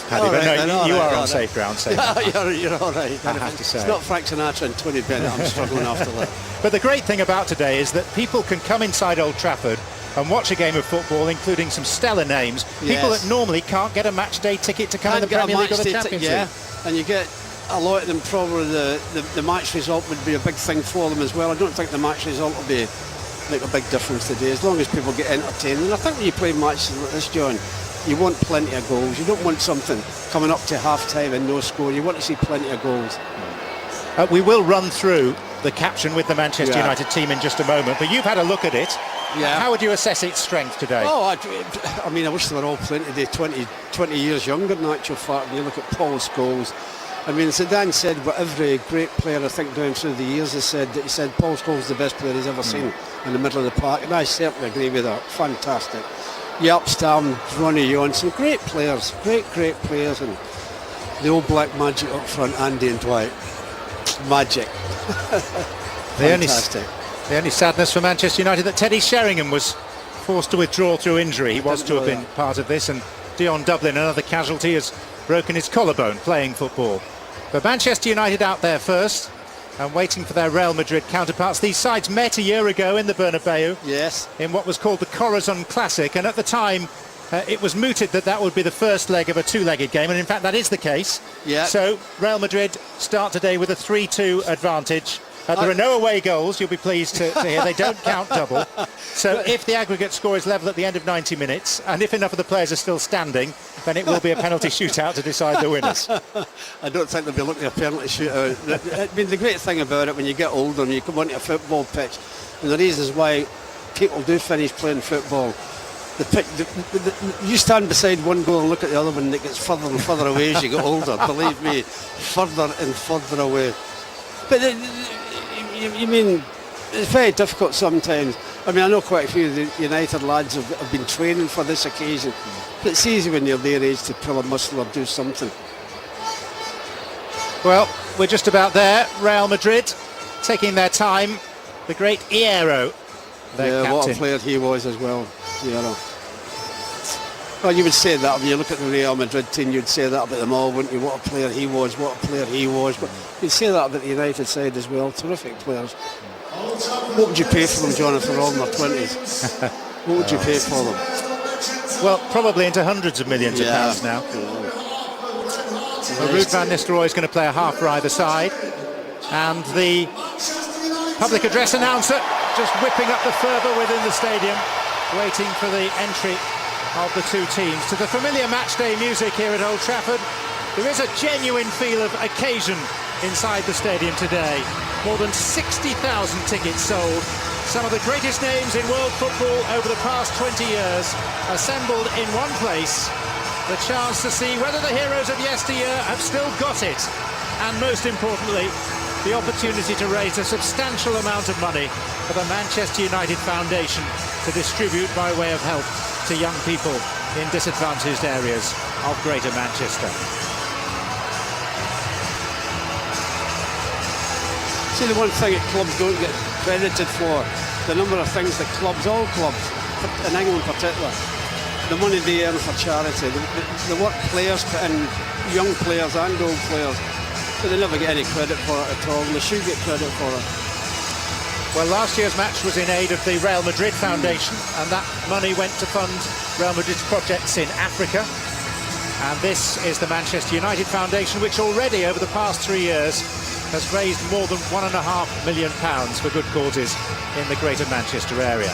Paddy, but right, no, you are on right. safe ground. Safe You're all right. I have to say. It's not Frank Sinatra and Tony Bennett I'm struggling after that. But the great thing about today is that people can come inside Old Trafford and watch a game of football, including some stellar names. People that normally can't get a match day ticket to come in the Premier League or the Champions League. Yeah, and you get a lot of them. Probably the match result would be a big thing for them as well. I don't think the match result will make a big difference today, as long as people get entertained. And I think when you play matches like this, John, you want plenty of goals. You don't want something coming up to half-time and no score. You want to see plenty of goals. We will run through the caption with the Manchester United team in just a moment, but you've had a look at it. Yeah. How would you assess its strength today? Oh, I mean, I wish they were all playing today 20 years younger in actual fact. When you look at Paul Scholes, I mean, Zidane said what every great player, I think, down through the years has said, that he said Paul Scholes is the best player he's ever seen in the middle of the park, and I certainly agree with that. Fantastic. Yapstam, Ronnie Johnson, great players, great players, and the old black magic up front, Andy and Dwight. Magic. Fantastic. The only sadness for Manchester United that Teddy Sheringham was forced to withdraw through injury. He was to have been part of this, and Dion Dublin, another casualty, has broken his collarbone playing football. But Manchester United out there first and waiting for their Real Madrid counterparts. These sides met a year ago in the Bernabeu. Yes. In what was called the Corazon Classic, and at the time it was mooted that would be the first leg of a two-legged game, and in fact that is the case. Yeah. So Real Madrid start today with a 3-2 advantage. There are no away goals, you'll be pleased to hear. They don't count double. So if the aggregate score is level at the end of 90 minutes, and if enough of the players are still standing, then it will be a penalty shootout to decide the winners. I don't think they'll be looking at a penalty shootout. I mean, the great thing about it, when you get older and you come onto a football pitch, and the reasons why people do finish playing football, you stand beside one goal and look at the other one, and it gets further and further away as you get older. Believe me, further and further away. But you mean, it's very difficult sometimes. I mean, I know quite a few of the United lads have been training for this occasion, but it's easy when you're their age to pull a muscle or do something. Well, we're just about there. Real Madrid taking their time. The great Hierro, their captain. What a player he was as well, Hierro. Well, you would say that when you look at the Real Madrid team, you'd say that about them all, wouldn't you? What a player he was, what a player he was. But you'd say that about the United side as well. Terrific players. What would you pay for them, John, if they're all in their 20s? What would you pay for them? Well, probably into hundreds of millions of pounds now. Ruud van Nistelrooy is going to play a half for either side. And the public address announcer just whipping up the fervour within the stadium, waiting for the entry of the two teams to the familiar matchday music here at Old Trafford. There is a genuine feel of occasion inside the stadium today. More than 60,000 tickets sold. Some of the greatest names in world football over the past 20 years assembled in one place. The chance to see whether the heroes of yesteryear have still got it. And most importantly, the opportunity to raise a substantial amount of money for the Manchester United Foundation to distribute by way of help to young people in disadvantaged areas of Greater Manchester. See, the one thing that clubs don't get credited for, the number of things that all clubs, in England in particular, the money they earn for charity, the work players put in, young players and old players, but they never get any credit for it at all, and they should get credit for it. Well, last year's match was in aid of the Real Madrid Foundation, and that money went to fund Real Madrid's projects in Africa. And this is the Manchester United Foundation, which already over the past 3 years has raised more than £1.5 million for good causes in the Greater Manchester area.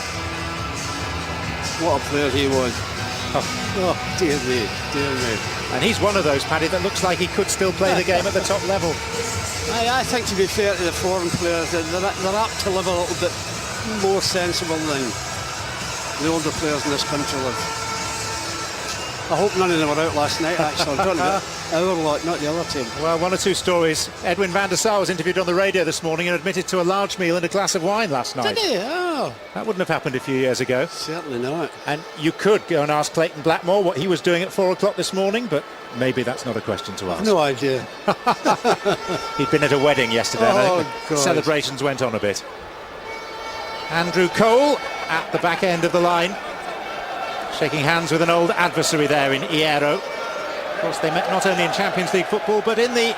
What a player he was. Oh, dear me, dear me. And he's one of those, Paddy, that looks like he could still play the game at the top level. I think, to be fair to the foreign players, they're apt to live a little bit more sensible than the older players in this country live. I hope none of them were out last night, actually. Our lot, not the other team. Well, one or two stories. Edwin van der Sar was interviewed on the radio this morning and admitted to a large meal and a glass of wine last night. Did he? Oh. That wouldn't have happened a few years ago. Certainly not. And you could go and ask Clayton Blackmore what he was doing at 4 o'clock this morning, but maybe that's not a question to ask. No idea. He'd been at a wedding yesterday, and I think the God. celebrations went on a bit. Andrew Cole at the back end of the line, shaking hands with an old adversary there in Hierro. course, they met not only in Champions League football, but in the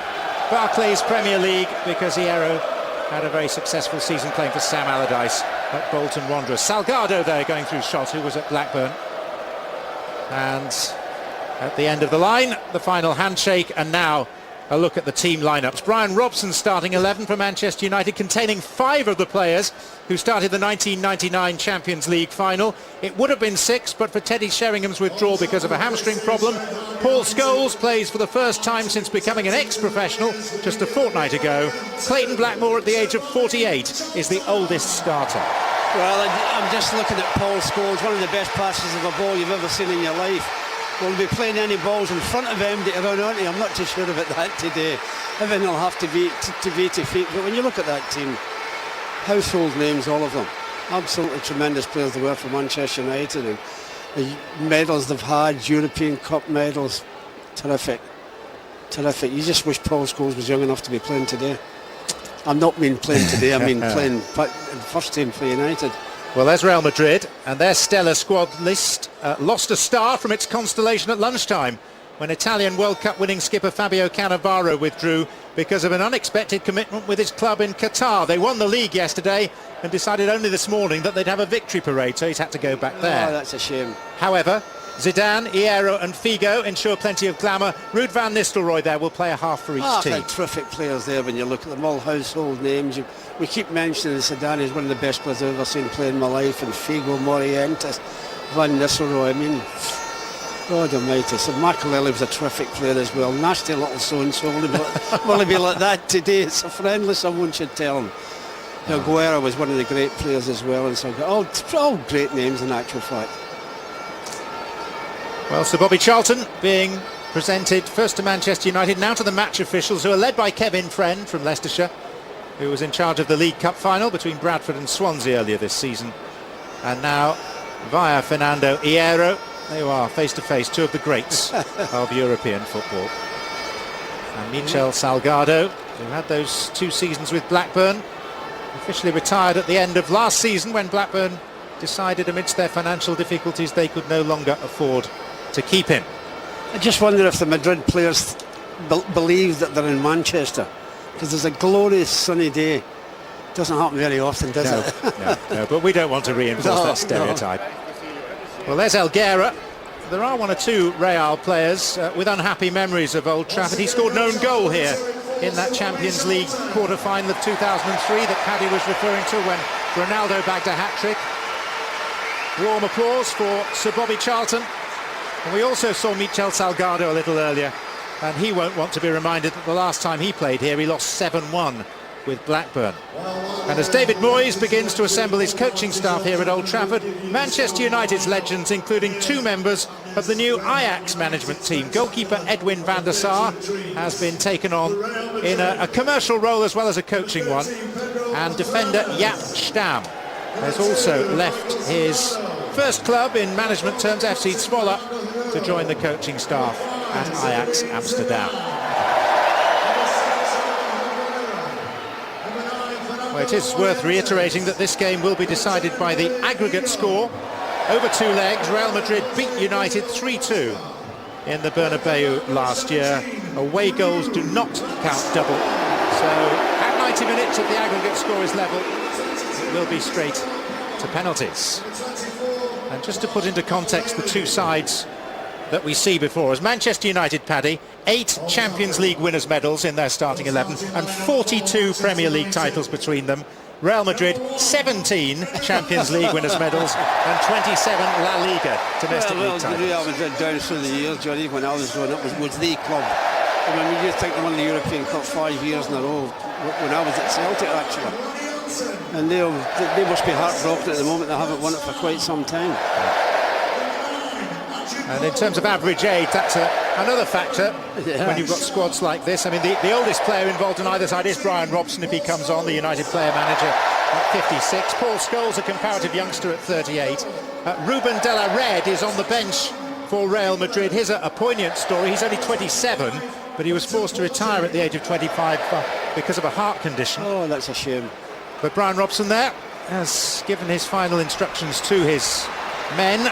Barclays Premier League, because Hierro had a very successful season playing for Sam Allardyce at Bolton Wanderers. Salgado there going through shot, who was at Blackburn. And at the end of the line, the final handshake, and now a look at the team lineups. Brian Robson's starting 11 for Manchester United, containing 5 of the players who started the 1999 Champions League final. It would have been 6, but for Teddy Sheringham's withdrawal because of a hamstring problem. Paul Scholes plays for the first time since becoming an ex-professional just a fortnight ago. Clayton Blackmore, at the age of 48, is the oldest starter. Well, I'm just looking at Paul Scholes, one of the best passes of a ball you've ever seen in your life. Will be playing any balls in front of him to run onto. I'm not too sure about that today. Everything will have to be to feet. But when you look at that team, household names, all of them. Absolutely tremendous players they were for Manchester United, and the medals they've had, European Cup medals, terrific. Terrific. You just wish Paul Scholes was young enough to be playing today. I'm not mean playing today, I mean playing first team for United. Well, there's Real Madrid, and their stellar squad list lost a star from its constellation at lunchtime when Italian World Cup winning skipper Fabio Cannavaro withdrew because of an unexpected commitment with his club in Qatar. They won the league yesterday and decided only this morning that they'd have a victory parade, so he's had to go back there. Oh, that's a shame. However, Zidane, Hierro and Figo ensure plenty of glamour. Ruud van Nistelrooy there will play a half for each team. Terrific players there when you look at them, all household names. We keep mentioning Zidane is one of the best players I've ever seen play in my life, and Figo, Morientes, Van Nistelrooy. I mean, God almighty. So Makelele was a terrific player as well. Nasty little so-and-so. Will he be like that today? It's a friendly, someone should tell him. Aguero was one of the great players as well, and so all great names in actual fact. Well, Sir Bobby Charlton being presented first to Manchester United, now to the match officials, who are led by Kevin Friend from Leicestershire, who was in charge of the League Cup final between Bradford and Swansea earlier this season. And now, via Fernando Hierro, there you are, face-to-face, two of the greats of European football. And Michel Salgado, who had those 2 seasons with Blackburn, officially retired at the end of last season when Blackburn decided amidst their financial difficulties they could no longer afford to keep him. I just wonder if the Madrid players believe that they're in Manchester, because there's a glorious sunny day. Doesn't happen very often, does it? No, but we don't want to reinforce that stereotype. Well, there's Elguera. There are 1 or 2 Real players with unhappy memories of Old Trafford. He scored an own goal here in that Champions League quarter-final of 2003 that Paddy was referring to, when Ronaldo bagged a hat-trick. Warm applause for Sir Bobby Charlton. And we also saw Michel Salgado a little earlier, and he won't want to be reminded that the last time he played here he lost 7-1 with Blackburn. And as David Moyes begins to assemble his coaching staff here at Old Trafford, Manchester United's legends, including 2 members of the new Ajax management team. Goalkeeper Edwin van der Sar has been taken on in a commercial role as well as a coaching one, and defender Jaap Stam has also left his first club in management terms, FC Zwolle, to join the coaching staff at Ajax Amsterdam. Well, it is worth reiterating that this game will be decided by the aggregate score. Over 2 legs, Real Madrid beat United 3-2 in the Bernabeu last year. Away goals do not count double. So at 90 minutes, if the aggregate score is level, it will be straight to penalties. And just to put into context the 2 sides that we see before us, Manchester United, Paddy, 8 Champions League winners' medals in their starting 11 and 42 Premier League titles between them. Real Madrid, 17 Champions League winners' medals and 27 La Liga domestic league titles. Real Madrid down through the years, Johnny, when I was growing up, was the club. I mean, you think they won the European Cup 5 years in a row when I was at Celtic, actually. And they must be heartbroken at the moment. They haven't won it for quite some time. And in terms of average age, that's another factor when you've got squads like this. I mean, the oldest player involved on either side is Brian Robson, if he comes on, the United player manager, at 56. Paul Scholes, a comparative youngster, at 38. Ruben de la Red is on the bench for Real Madrid. Here's a poignant story. He's only 27, but he was forced to retire at the age of 25 because of a heart condition. Oh, that's a shame. But Brian Robson there has given his final instructions to his men.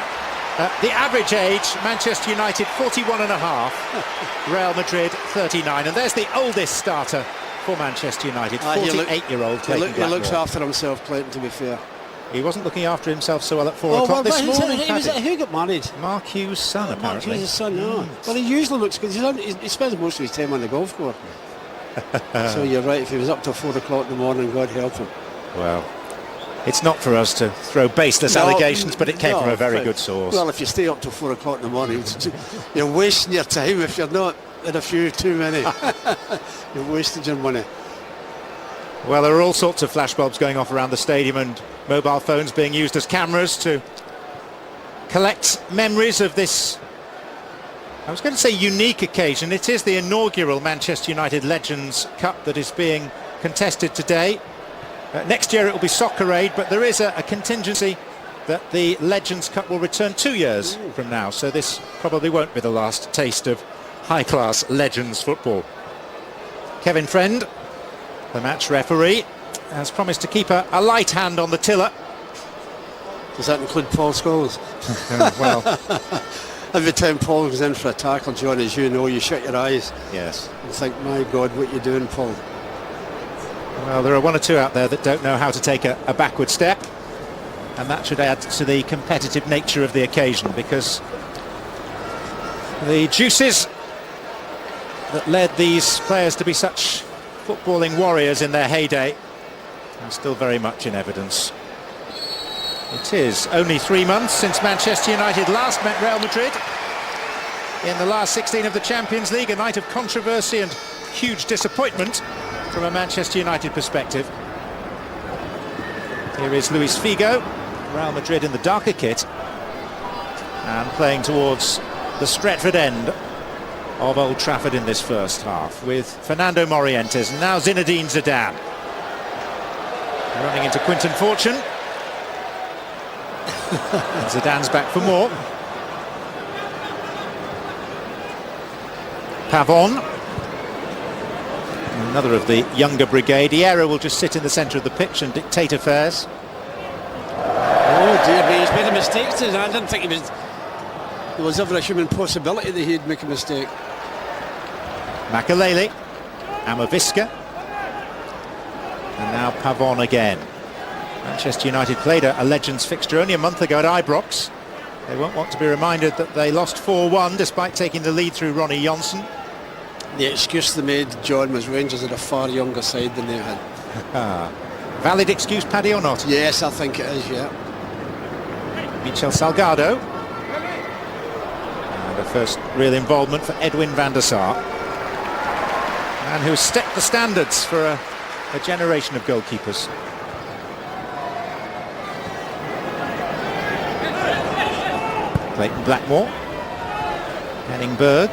The average age, Manchester United 41 and a half, Real Madrid 39, and there's the oldest starter for Manchester United, 48-year-old Clayton He looks after himself, Clayton, to be fair. He wasn't looking after himself so well at 4 o'clock this morning. Who got married? Mark Hughes' son, apparently. Mark Hughes' son, no. Well, he usually looks good. He spends most of his time on the golf course. So you're right, if he was up till 4 o'clock in the morning, God help him. Well, it's not for us to throw baseless allegations, but it came from a very good source. Well, if you stay up till 4 o'clock in the morning, you're wasting your time if you're not in a few too many. You've wasted your money. Well, there are all sorts of flashbulbs going off around the stadium and mobile phones being used as cameras to collect memories of this, I was going to say unique occasion. It is the inaugural Manchester United Legends Cup that is being contested today. Next year it will be Soccer Aid, but there is a contingency that the Legends Cup will return 2 years from now, so this probably won't be the last taste of high-class Legends football. Kevin Friend, the match referee, has promised to keep a light hand on the tiller. Does that include Paul Scholes? Well, every time Paul goes in for a tackle, John, as you know, you shut your eyes. Yes. And think, my God, what you doing, Paul? Well, there are one or two out there that don't know how to take a backward step, and that should add to the competitive nature of the occasion, because the juices that led these players to be such footballing warriors in their heyday are still very much in evidence. It is only 3 months since Manchester United last met Real Madrid in the last 16 of the Champions League, a night of controversy and huge disappointment from a Manchester United perspective. Here is Luis Figo, Real Madrid in the darker kit, and playing towards the Stretford end of Old Trafford in this first half, with Fernando Morientes and now Zinedine Zidane running into Quinton Fortune. And Zidane's back for more. Pavon, another of the younger brigade. Hierro will just sit in the centre of the pitch and dictate affairs. Oh dear me, he's made a mistake today. I didn't think there was ever a human possibility that he'd make a mistake. Makalele, Amavisca, and now Pavon again. Manchester United played a Legends fixture only a month ago at Ibrox. They won't want to be reminded that they lost 4-1 despite taking the lead through Ronnie Johnson. The excuse they made, John, was Rangers had a far younger side than they had. Valid excuse, Paddy, or not? Yes, I think it is, yeah. Michel Salgado. And a first real involvement for Edwin van der Sar. Man who has stepped the standards for a generation of goalkeepers. Clayton Blackmore. Henning Berg.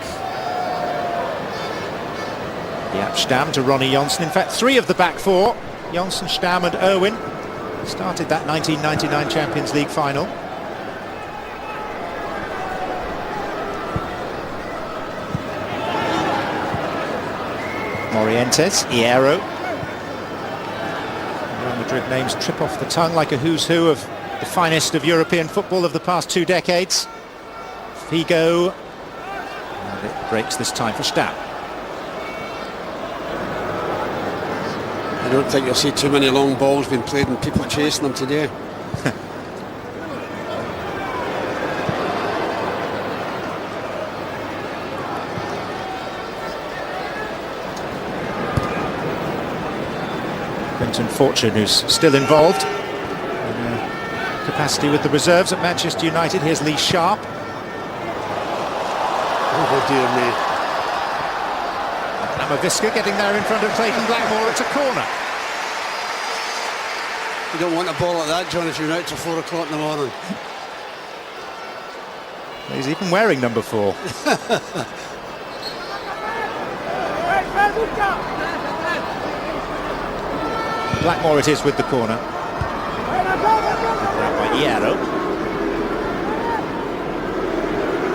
Jaap Stam to Ronnie Johnson. In fact, 3 of the back 4, Johnson, Stam and Irwin, started that 1999 Champions League final. Morientes, Hierro. Real Madrid names trip off the tongue like a who's who of the finest of European football of the past 2 decades. Figo, and it breaks this time for Stam. I don't think you'll see too many long balls being played and people chasing them today. Quinton Fortune, who's still involved in capacity with the reserves at Manchester United. Here's Lee Sharp. Oh dear me. Amavisca getting there in front of Clayton Blackmore. It's a corner. You don't want a ball like that, John, if you're out till 4 o'clock in the morning. He's even wearing number 4. Blackmore it is with the corner. That by Hierro.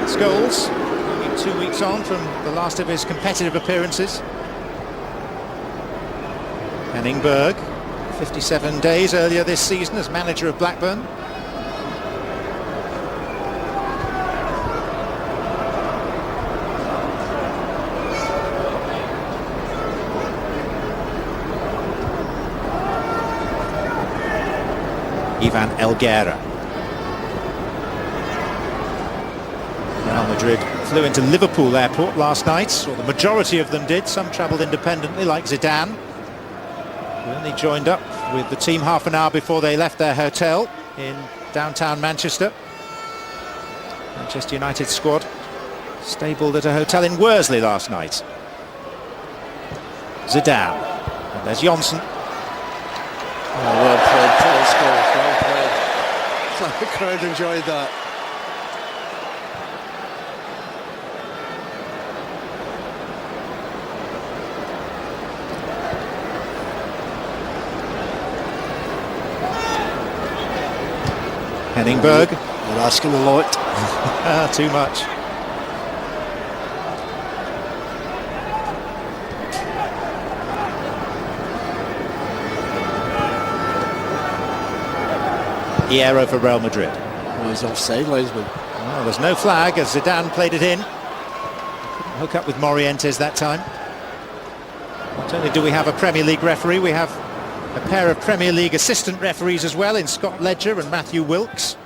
Scholes, only 2 weeks on from the last of his competitive appearances. Henning Berg, 57 days earlier this season as manager of Blackburn. Ivan Elguera. Real Madrid flew into Liverpool airport last night, or the majority of them did. Some travelled independently, like Zidane, who only joined up with the team half an hour before they left their hotel in downtown Manchester. Manchester United squad stabled at a hotel in Worsley last night. Zidane, and there's Johnson. Oh, well played, Paul Scholes, well played. The crowd enjoyed that. Henningberg. You're asking a lot. Too much. Hierro for Real Madrid. Oh, he's offside, linesman. Well, there's no flag as Zidane played it in. Couldn't hook up with Morientes that time. Not only do we have a Premier League referee, we have a pair of Premier League assistant referees as well in Scott Ledger and Matthew Wilkes.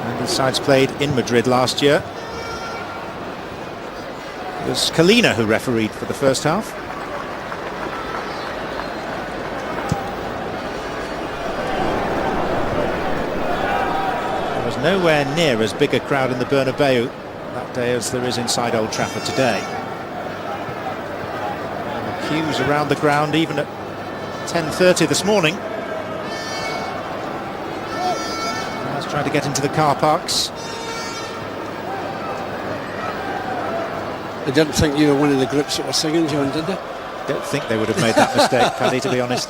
And the sides played in Madrid last year. It was Kalina who refereed for the first half. There was nowhere near as big a crowd in the Bernabeu that day as there is inside Old Trafford today. Queues around the ground even at 10:30 this morning. Let's try to get into the car parks. I didn't think you were one of the groups that were singing, John, did they? Don't think they would have made that mistake, Paddy, to be honest.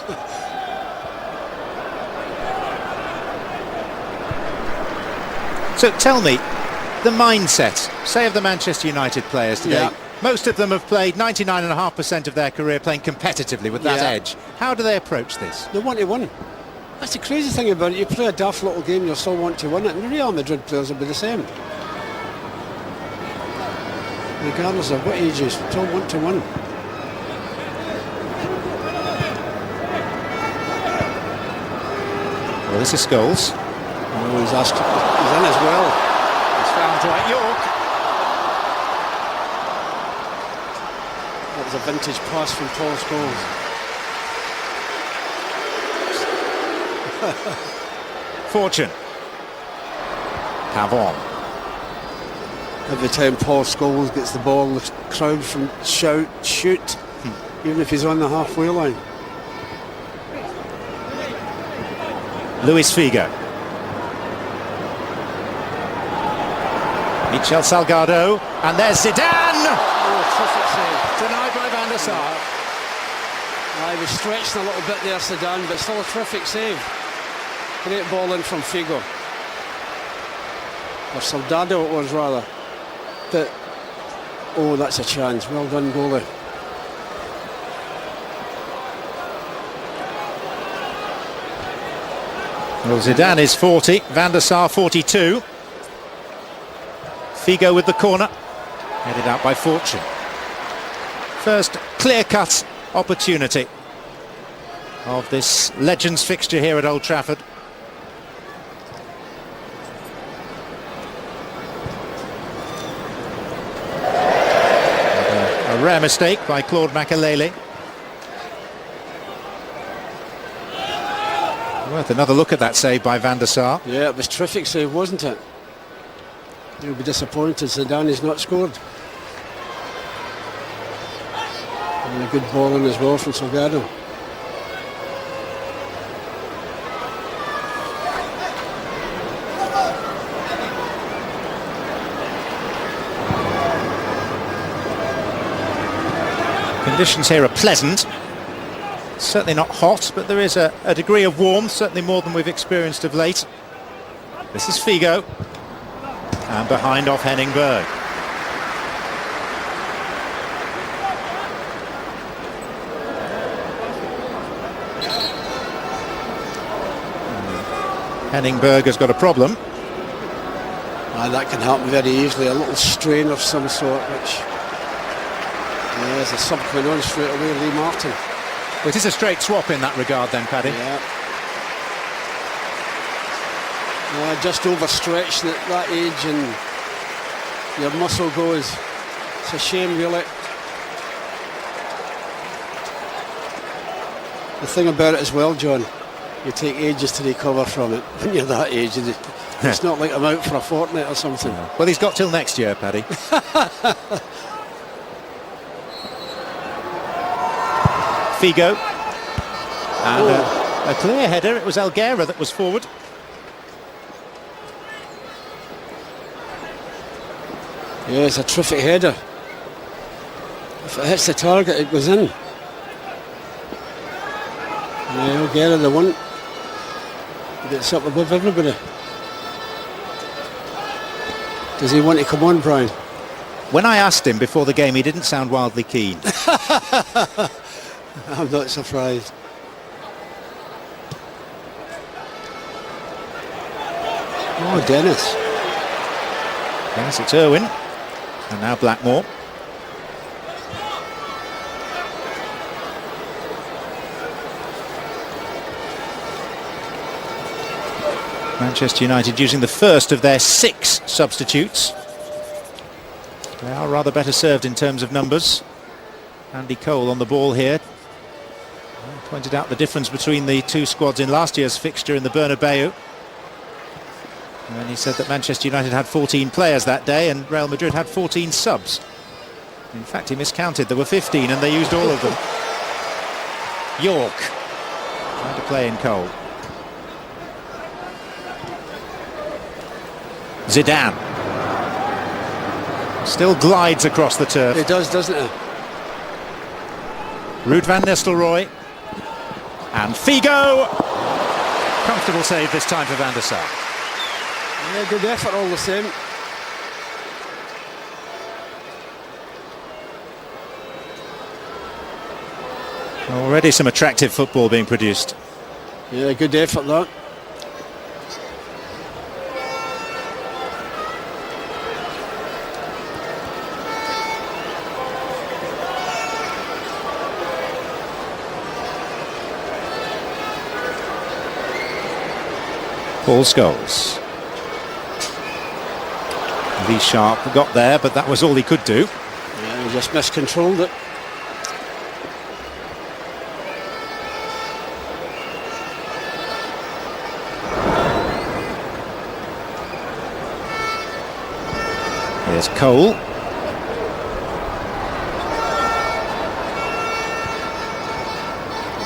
So tell me, the mindset, say, of the Manchester United players today. Yeah. Most of them have played 99.5% of their career playing competitively with that edge. How do they approach this? They want to win. That's the crazy thing about it. You play a daft little game, you'll still want to win it. And the Real Madrid players will be the same. Regardless of what ages, still want to win. Well, this is Scholes. Oh, he's asked. He's in as well. He's found Dwight York. That was a vintage pass from Paul Scholes. Fortune. Pavon. Every time Paul Scholes gets the ball, the crowd from shout, shoot, even if he's on the halfway line. Luis Figo. Michel Salgado, and there's Zidane! Oh, terrific save. Denied by Van der Sar. He was stretching a little bit there, Zidane, but still a terrific save. Great ball in from Figo. Or Soldado it was, rather. But, oh, that's a chance. Well done, goalie. Well, Zidane is 40, Van der Sar 42. Figo with the corner, headed out by Fortune. First clear-cut opportunity of this Legends fixture here at Old Trafford. A rare mistake by Claude Makelele. Worth another look at that save by Van der Sar. Yeah, it was a terrific save, wasn't it? You'll be disappointed Zidane has not scored. And a good ball in as well from Salgado. Conditions here are pleasant. Certainly not hot, but there is a degree of warmth, certainly more than we've experienced of late. This is Figo. And behind off Henningberg. Henningberg has got a problem. That can happen very easily. A little strain of some sort, which... there's a sub coming on straight away, Lee Martin. Well, it is a straight swap in that regard then, Paddy. Yeah. Just overstretching at that age and your muscle goes. It's a shame, really. The thing about it as well, John, you take ages to recover from it when you're that age. It's not like I'm out for a fortnight or something. Well, he's got till next year, Paddy. Figo. And a clear header. It was Elguera that was forward. Yeah, it's a terrific header. If it hits the target, it goes in. Yeah, Elguera, the one. Gets up above everybody. Does he want to come on, Brian? When I asked him before the game, he didn't sound wildly keen. I'm not surprised. Oh, Dennis. Yes, it's Irwin. And now Blackmore. Manchester United using the first of their 6 substitutes. They are rather better served in terms of numbers. Andy Cole on the ball here. Pointed out the difference between the 2 squads in last year's fixture in the Bernabeu. And he said that Manchester United had 14 players that day and Real Madrid had 14 subs. In fact, he miscounted. There were 15 and they used all of them. York trying to play in Cole. Zidane still glides across the turf. It does, doesn't it? Ruud van Nistelrooy and Figo. Comfortable save this time for Van der Sar. Yeah, good effort all the same. Already some attractive football being produced. Yeah, good effort that. Paul Scholes. Lee Sharp got there, but that was all he could do. Yeah, he just miscontrolled it. Here's Cole.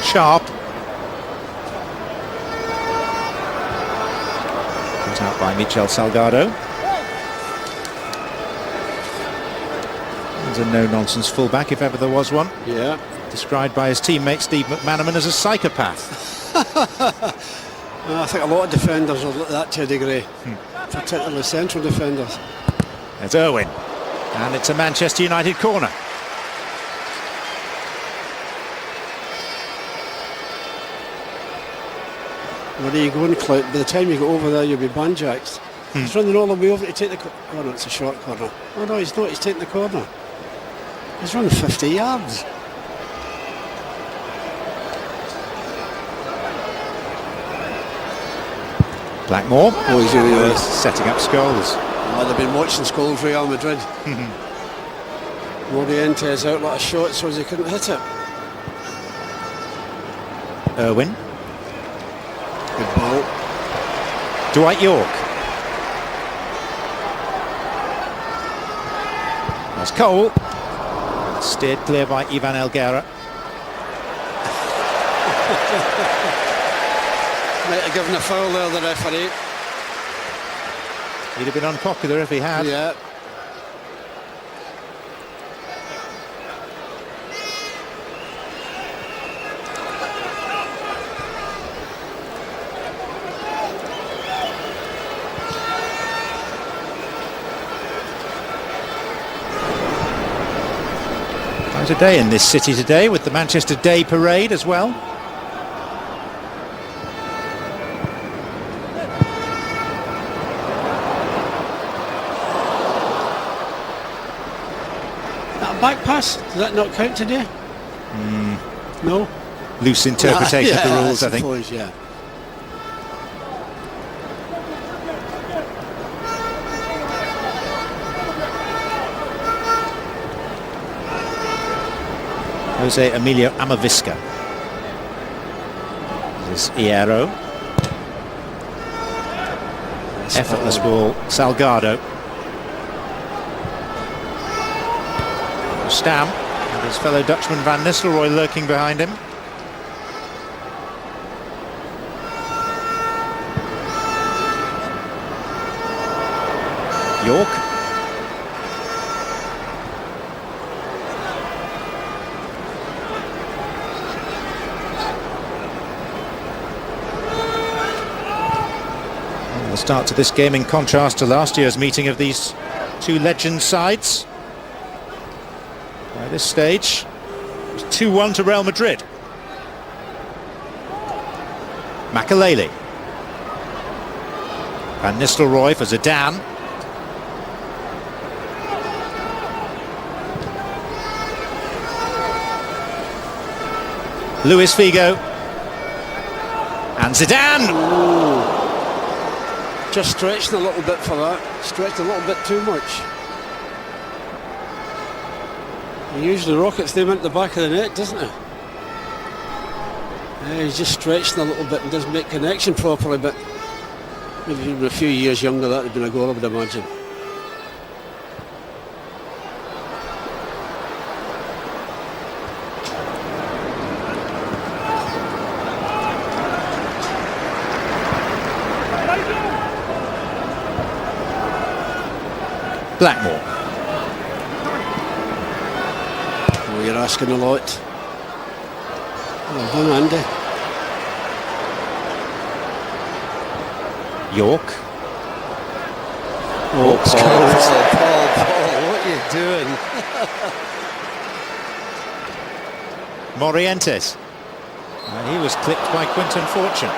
Sharp. Put out by Michel Salgado. He's a no-nonsense fullback, if ever there was one. Yeah. Described by his teammate Steve McManaman as a psychopath. I think a lot of defenders are like that to a degree, particularly central defenders. There's Irwin, and it's a Manchester United corner. Where are you going, Clout? By the time you get over there, you'll be banjaxed. He's running all the way over to take the corner. Oh no, it's a short corner. Oh no, he's not, he's taking the corner. He's running 50 yards. Blackmore. Oh, he's really setting up Scholes. Oh, they've been watching Scholes Real Madrid. Morientes out like a shot so as he couldn't hit it. Irwin. Good ball. Dwight York. There's Cole. Steered clear by Ivan Elguera. Might have given a foul there, the referee. He'd have been unpopular if he had. Yeah. Quite a day in this city today with the Manchester Day Parade as well. That back pass, does that not count today? No. loose interpretation of the rules, I think. Suppose, yeah. Jose Emilio Amavisca. This is Hierro. Effortless ball, Salgado. Stam and his fellow Dutchman Van Nistelrooy lurking behind him. York. And the start to this game in contrast to last year's meeting of these two legend sides. By this stage, it's 2-1 to Real Madrid. Makelele. Van Nistelrooy for Zidane. Luis Figo. And Zidane! Ooh. Just stretched a little bit for that. Stretched a little bit too much. He usually rockets them into the back of the net, doesn't he? Yeah, he's just stretched a little bit and doesn't make connection properly, but maybe if he were a few years younger, that would have been a goal, I would imagine. Blackmore. Oh, you're asking a lot. Well done, Andy. York. Oh, Paul, what are you doing? Morientes. He was clipped by Quinton Fortune.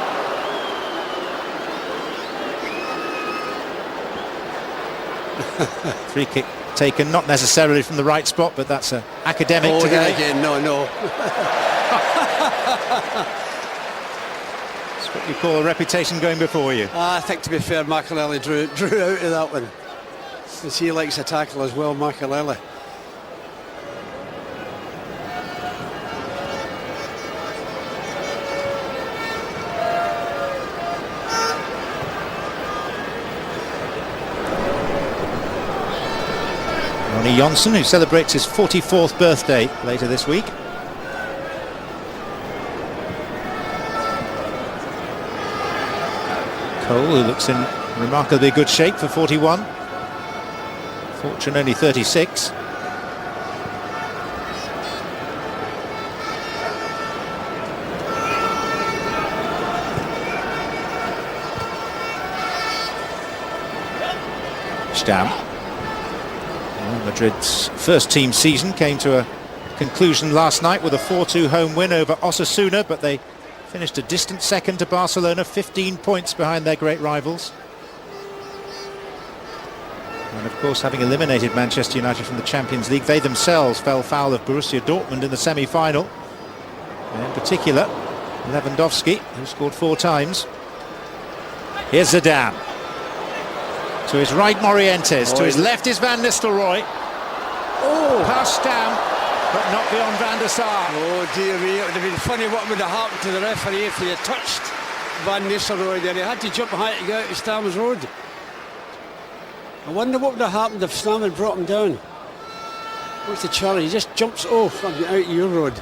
Free kick taken, not necessarily from the right spot, but that's an academic today. Again, no. It's what you call a reputation going before you. I think, to be fair, Makelele drew out of that one. Because he likes a tackle as well, Makelele. Ronnie Johnson, who celebrates his 44th birthday later this week. Cole, who looks in remarkably good shape for 41. Fortune only 36. Stam. Madrid's first team season came to a conclusion last night with a 4-2 home win over Osasuna, but they finished a distant second to Barcelona, 15 points behind their great rivals. And of course, having eliminated Manchester United from the Champions League, they themselves fell foul of Borussia Dortmund in the semi-final. And in particular, Lewandowski, who scored 4 times. Here's Zidane. To his right, Morientes. To his left is Van Nistelrooy. Oh, passed down, but not beyond Van der Sar. Oh dear me, it would have been funny what would have happened to the referee if he had touched Van Nistelrooy there. He had to jump high to get out of Stam's road. I wonder what would have happened if Stam had brought him down. What's the challenge? He just jumps off and out of your road.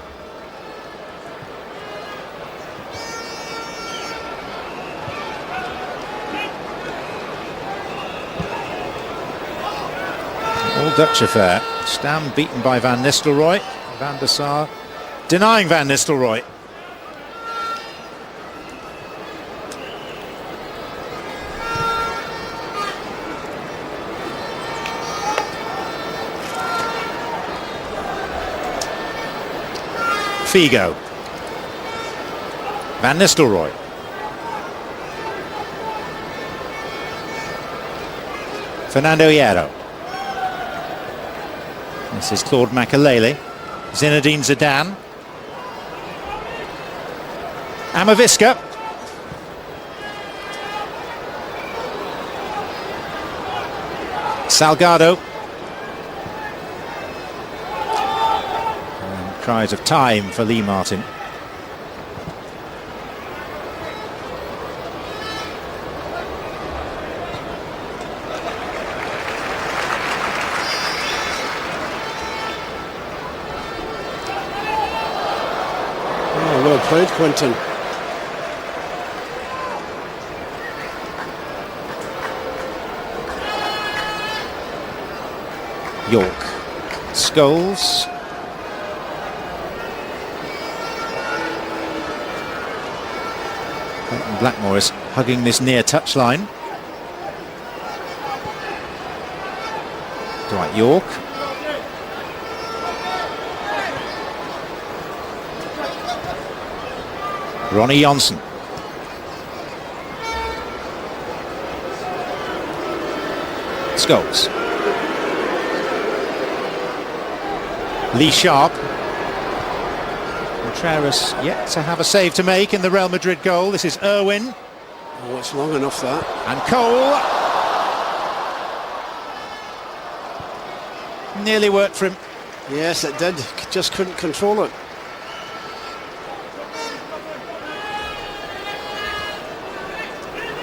All Dutch affair. Stam beaten by Van Nistelrooy. Van der Sar denying Van Nistelrooy. Figo. Van Nistelrooy. Fernando Hierro. This is Claude Makelele. Zinedine Zidane. Amaviska. Salgado. And cries of time for Lee Martin. Oh, well played, Quinton. York. Scholes. And Blackmore is hugging this near touchline. Dwight York. Ronnie Johnson. Scholes. Lee Sharp. Contreras yet to have a save to make in the Real Madrid goal. This is Irwin. Oh, it's long enough, that. And Cole. Nearly worked for him. Yes, it did. Just couldn't control it.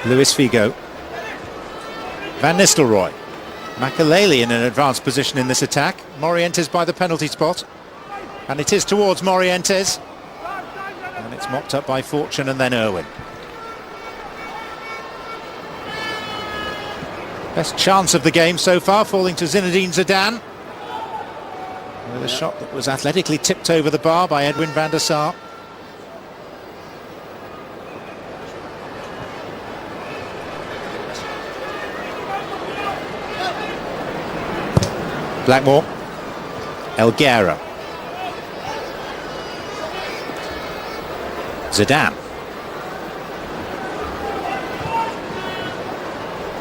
Luis Figo. Van Nistelrooy. Makaleli in an advanced position in this attack. Morientes by the penalty spot. And it is towards Morientes. And it's mopped up by Fortune and then Irwin. Best chance of the game so far falling to Zinedine Zidane. With a shot that was athletically tipped over the bar by Edwin van der Sar. Blackmore. Elguera. Zidane.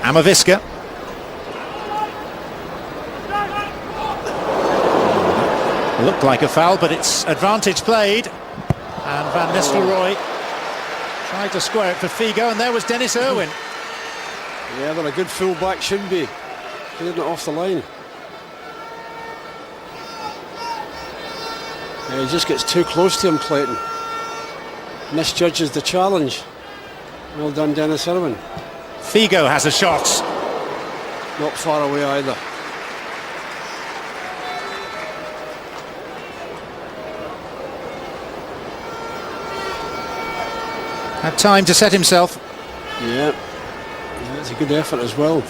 Amaviska. Looked like a foul, but it's advantage played. And Van Nistelrooy tried to square it for Figo, and there was Dennis Irwin. Yeah, but a good full-back should be. Clearing it off the line. Yeah, he just gets too close to him, Clayton. Misjudges the challenge. Well done, Dennis Irwin. Figo has a shot. Not far away either. Had time to set himself. Yeah, it's a good effort as well.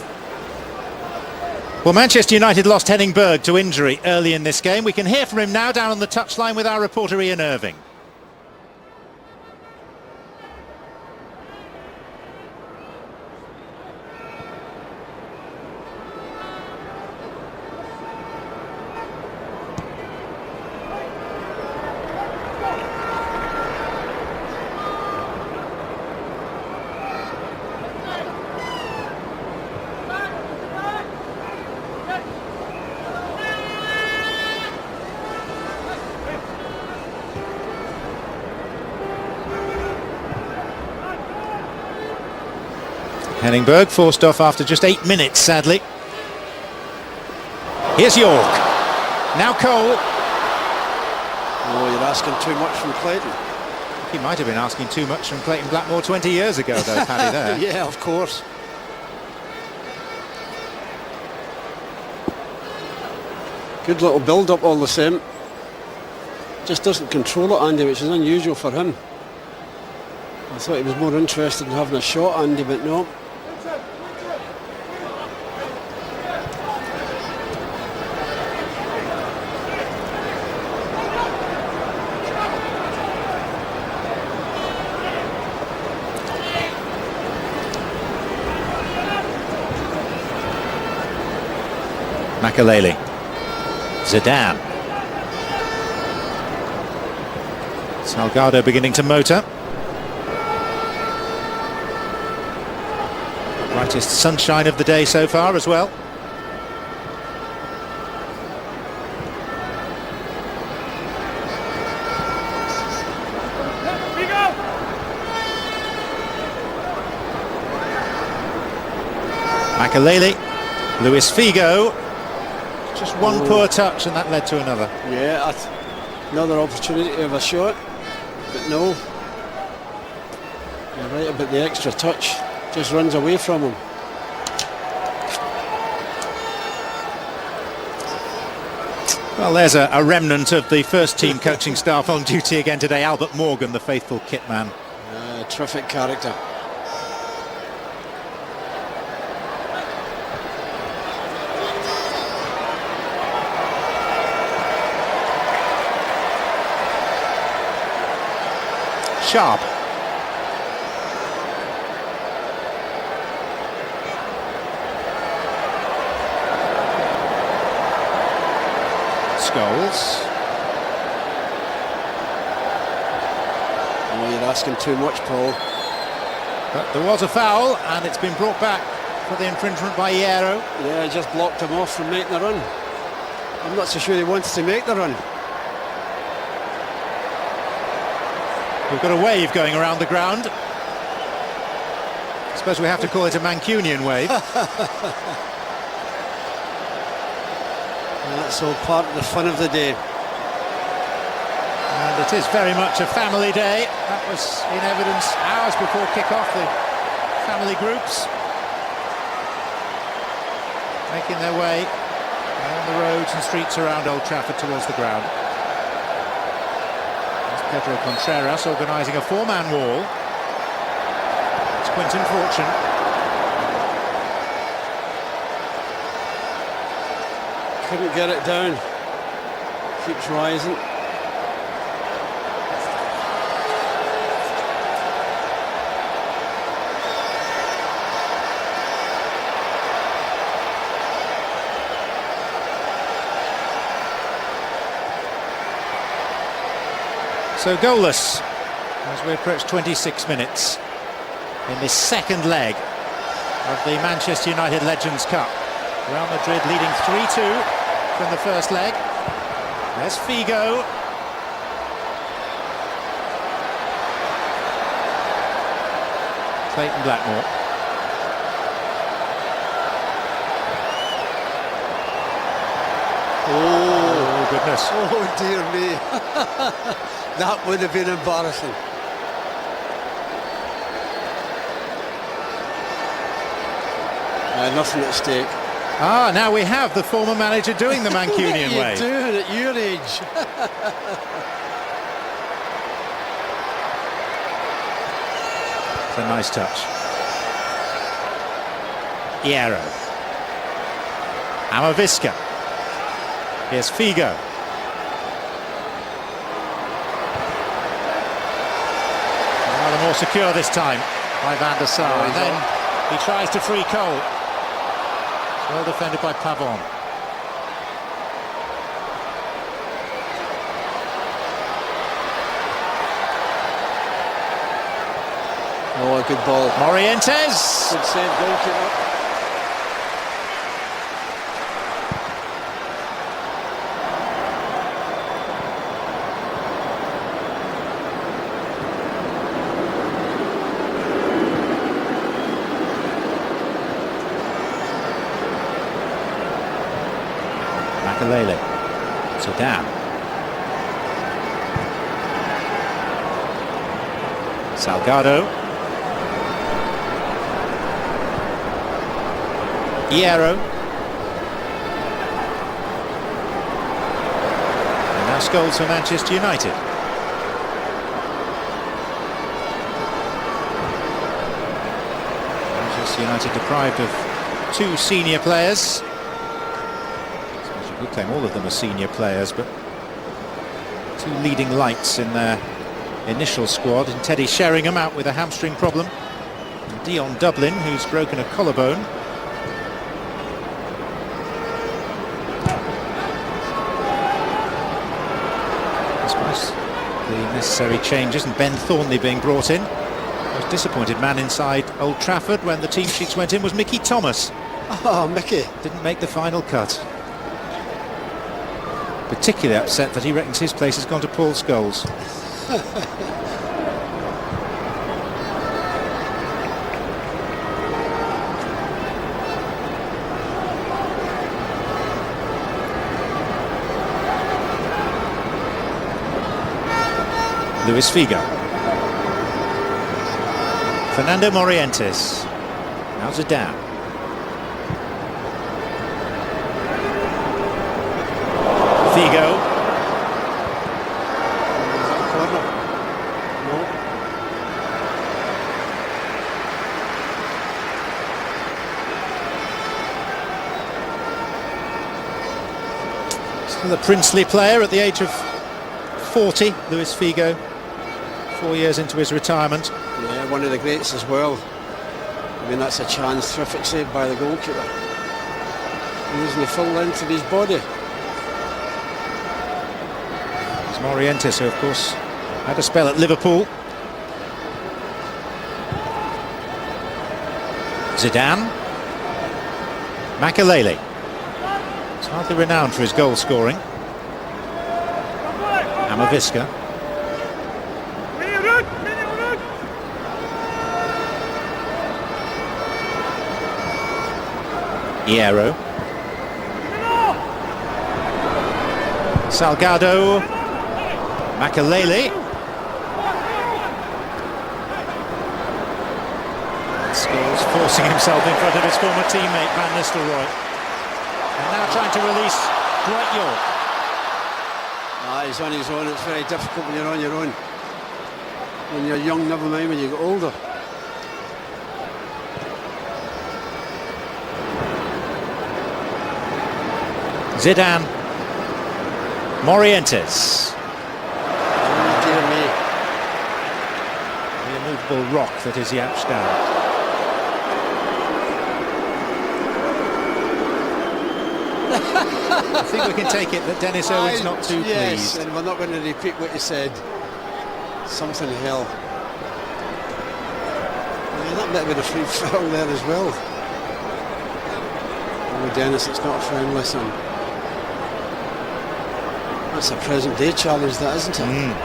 Well, Manchester United lost Henning Berg to injury early in this game. We can hear from him now down on the touchline with our reporter Ian Irving. Henning Berg forced off after just 8 minutes, sadly. Here's York. Now Cole. Oh, you're asking too much from Clayton. He might have been asking too much from Clayton Blackmore 20 years ago, though, Paddy, there. Yeah, of course. Good little build-up all the same. Just doesn't control it, Andy, which is unusual for him. I thought he was more interested in having a shot, Andy, but no. Makaleli. Zidane. Salgado beginning to motor. Brightest sunshine of the day so far as well. Makalele, Luis Figo. Just one poor touch and that led to another. Yeah, another opportunity to have a shot, but no. You're right about the extra touch. Just runs away from him. Well, there's a remnant of the first team coaching staff on duty again today. Albert Morgan, the faithful kit man. Terrific character. Sharp. Scholes. Oh, you're asking too much, Paul. But there was a foul and it's been brought back for the infringement by Hierro. Yeah, just blocked him off from making the run. I'm not so sure he wants to make the run. We've got a wave going around the ground. I suppose we have to call it a Mancunian wave. And that's all part of the fun of the day. And it is very much a family day. That was in evidence hours before kick-off. The family groups making their way on the roads and streets around Old Trafford towards the ground. Pedro Contreras organising a four-man wall. It's Quinton Fortune. Couldn't get it down. Keeps rising. So goalless as we approach 26 minutes in this second leg of the Manchester United Legends Cup. Real Madrid leading 3-2 from the first leg. There's Figo. Clayton Blackmore. Oh, goodness. Oh, dear me. That would have been embarrassing. Nothing at stake. Ah, now we have the former manager doing the Mancunian way. What are you doing at your age? It's a nice touch. Hierro. Amavisca. Here's Figo. Rather more secure this time by Van der Sar. And then he tries to free Cole. Well defended by Pavon. Oh, a good ball. Morientes. Good save, goalkeeper. Makalele. Zidane. Salgado. Hierro. And now Scholes for Manchester United. Manchester United deprived of two senior players. You could claim all of them are senior players, but two leading lights in their initial squad. And Teddy Sheringham out with a hamstring problem. And Dion Dublin, who's broken a collarbone. The necessary changes, and Ben Thornley being brought in. The most disappointed man inside Old Trafford when the team sheets went in was Mickey Thomas. Oh, Mickey. Didn't make the final cut. Particularly upset that he reckons his place has gone to Paul Scholes. Luis Figo. Fernando Morientes. Now Zidane. Figo. Still a princely player at the age of 40, Luis Figo, 4 years into his retirement. Yeah, one of the greats as well. I mean, that's a chance, terrific save by the goalkeeper. Using the full length of his body. It's Morientes, who of course had a spell at Liverpool. Zidane. Makelele. He's hardly renowned for his goal scoring. Amavisca. Hierro. Salgado. Makelele. Scores, forcing himself in front of his former teammate Van Nistelrooy. And now trying to release Dwight York. He's on his own. It's very difficult when you're on your own. When you're young, never mind when you get older. Zidane. Morientes. Oh, dear me. The immovable rock that is Yapstam. I think we can take it that Dennis Owen's not too yes, pleased. And we're not going to repeat what you said. Something hell. Yeah, that bit with a free foul there as well. Oh, Dennis, it's not a friendly, son. That's a present day challenge, that, isn't it?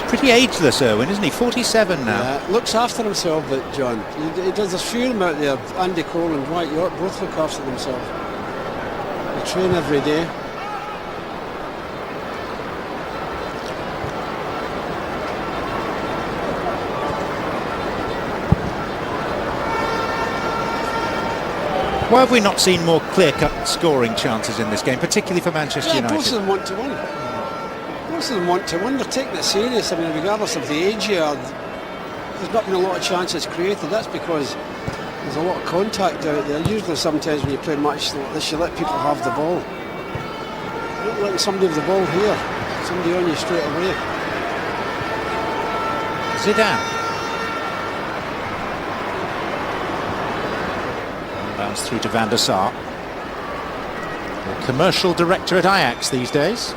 Pretty ageless, Irwin, isn't he? 47 now. Yeah, looks after himself, but John, he does. There's a few of them out there. Andy Cole and Dwight York both look after themselves. They train every day. Why have we not seen more clear-cut scoring chances in this game, particularly for Manchester United? Both of them want to win. Most of them want to win. They're taking it serious. I mean, regardless of the age you are, there's not been a lot of chances created. That's because there's a lot of contact out there. Usually sometimes when you play a match like this, you let people have the ball. You're not letting somebody have the ball here. Somebody on you straight away. Zidane. Bounce through to Van der Sar. The commercial director at Ajax these days.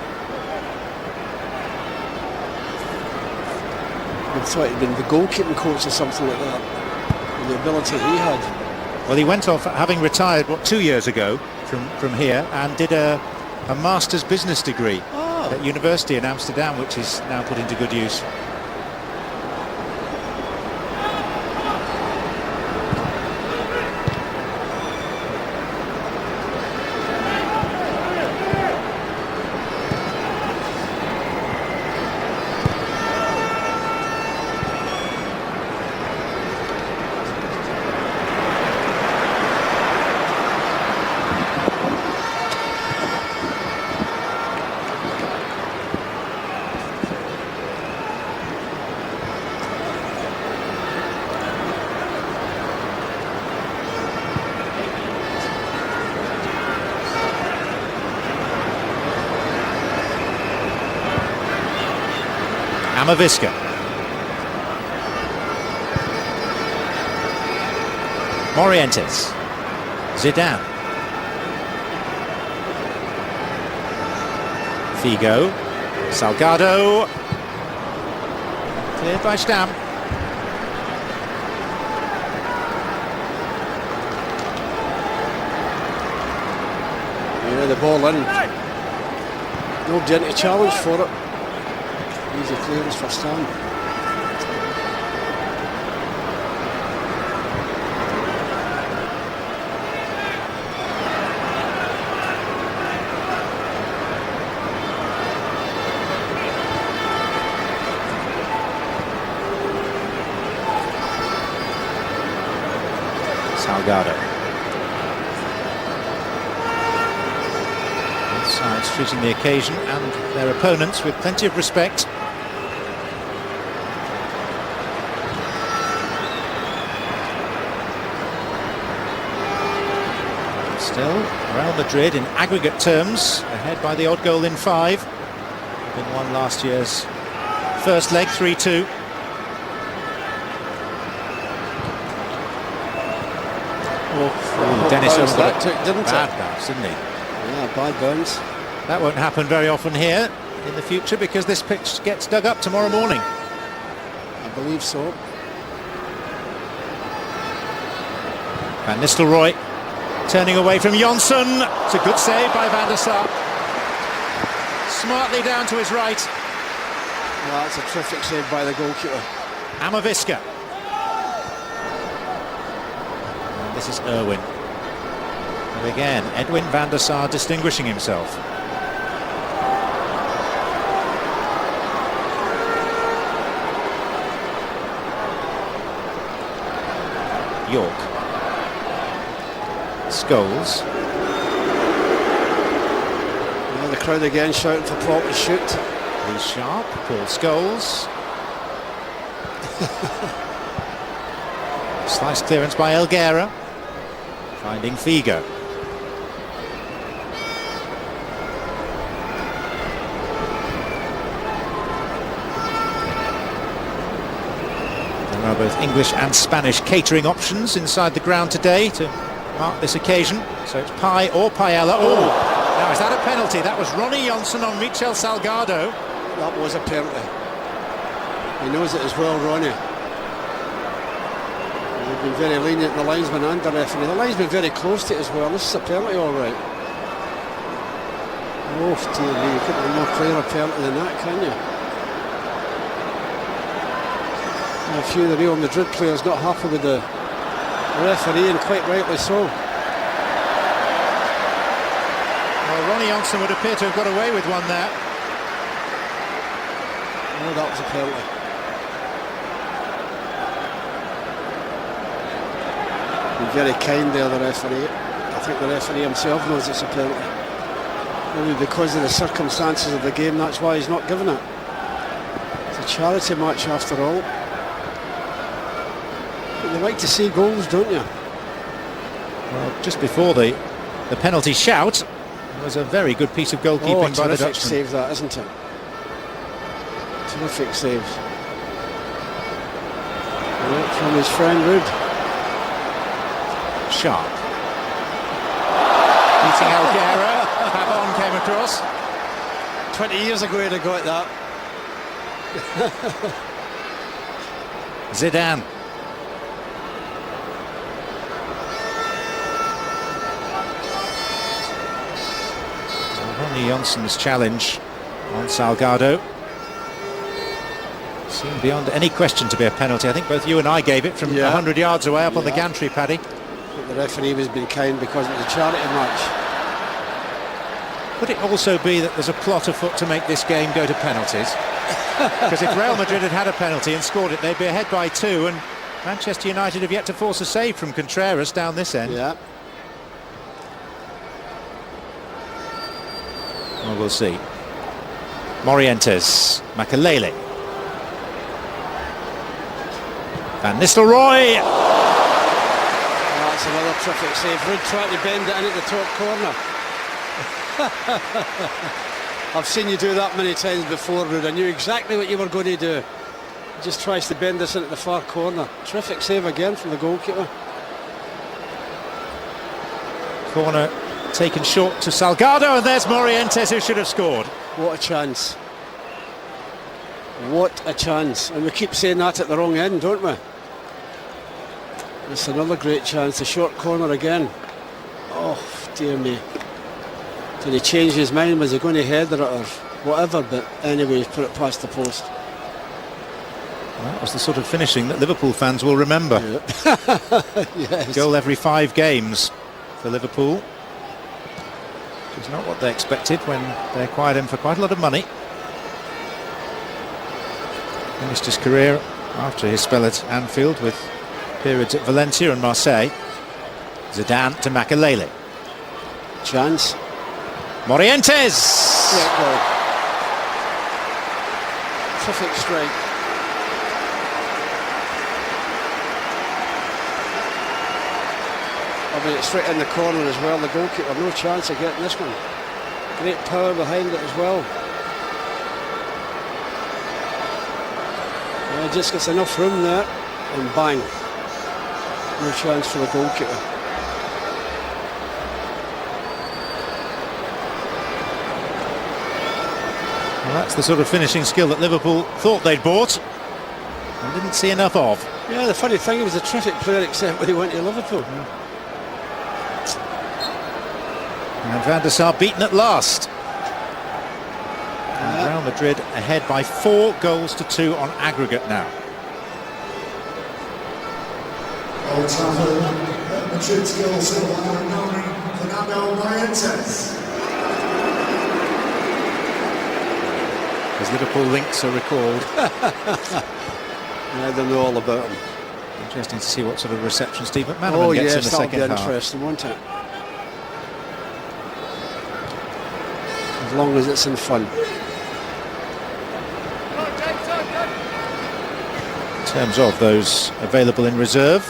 I thought he'd been the goalkeeping coach or something like that, with the ability he had. Well, he went off, having retired, 2 years ago from here, and did a master's business degree at university in Amsterdam, which is now put into good use. Amavisca. Morientes. Zidane. Figo. Salgado. Cleared by Stam. Yeah, the ball in. No gentle challenge for it. Easy clearance for Stam. Salgado. Both sides treating the occasion and their opponents with plenty of respect. Still, Real Madrid in aggregate terms ahead by the odd goal in 5. Having won last year's first leg 3-2. Dennis bounce that took, didn't bad it? bounce, didn't he? Yeah, bad bounce. That won't happen very often here in the future because this pitch gets dug up tomorrow morning. I believe so. Van Nistelrooy turning away from Jonsson. It's a good save by Van der Sar. Smartly down to his right. Well, that's a terrific save by the goalkeeper. Amaviska. And this is Irwin. And again, Edwin van der Sar distinguishing himself. York. Scholes. Yeah, the crowd again shouting for Paul to shoot. He's sharp, Paul Scholes. Slice clearance by Elguera. Finding Figo. There are both English and Spanish catering options inside the ground today to mark this occasion. So it's pie or paella. Oh, now is that a penalty? That was Ronnie Jonsson on Michel Salgado. That was a penalty. He knows it as well, Ronnie. They've been very lenient, the linesman and the referee. The linesman very close to it as well. This is a penalty, all right. Oh dear me, you couldn't have more clearer penalty than that, can you? A few of the Real Madrid players not happy with the referee, and quite rightly so. Well, Ronnie Jonsson would appear to have got away with one there. Oh, that was a penalty. Been very kind there, the referee. I think the referee himself knows it's a penalty. Maybe because of the circumstances of the game, that's why he's not given it. It's a charity match after all. But you like to see goals, don't you? Well, just before the penalty shout, it was a very good piece of goalkeeping by the Dutchman. Save that, isn't it? Terrific saves. Right from his friend Wood. Sharp. Beating Elguera. Pavon came across. 20 years ago he'd have got that. Zidane. Ronnie Jonsson's challenge on Salgado seemed beyond any question to be a penalty. I think both you and I gave it from 100 yards away up on the gantry, Paddy. The referee was being kind because it was a charity match. Could it also be that there's a plot afoot to make this game go to penalties? Because if Real Madrid had had a penalty and scored it, they'd be ahead by 2, and Manchester United have yet to force a save from Contreras down this end. Yeah. Well, we'll see. Morientes, Makalele. Van Nistelrooy. That's another terrific save. Wood trying to bend it in at the top corner. I've seen you do that many times before, Wood. I knew exactly what you were going to do. He just tries to bend this in at the far corner. Terrific save again from the goalkeeper. Corner taken short to Salgado, and there's Morientes, who should have scored. What a chance. What a chance. And we keep saying that at the wrong end, don't we? It's another great chance. The short corner again. Oh, dear me. Did he change his mind? Was he going to header it or whatever? But anyway, he's put it past the post. Well, that was the sort of finishing that Liverpool fans will remember. Yep. Yes. Goal every 5 games for Liverpool. Which is not what they expected when they acquired him for quite a lot of money. Finished his career after his spell at Anfield with periods at Valencia and Marseille. Zidane to Makelele. Chance. Morientes! Great goal. Terrific strike. I mean, it's straight in the corner as well. The goalkeeper, no chance of getting this one. Great power behind it as well. Yeah, just gets enough room there, and bang. No chance for the goalkeeper. Well, that's the sort of finishing skill that Liverpool thought they'd bought and didn't see enough of. Yeah, the funny thing, he was a terrific player except when he went to Liverpool. And Van der Sar beaten at last. And Real Madrid ahead by 4 goals to 2 on aggregate now. Old Trafford, Madrid's goal scorer number 9, Fernando Morientes. As Liverpool links are recalled. I don't know all about him. Interesting to see what sort of reception Steve McManaman gets in the second half. Interesting, won't it? As long as it's in fun. In terms of those available in reserve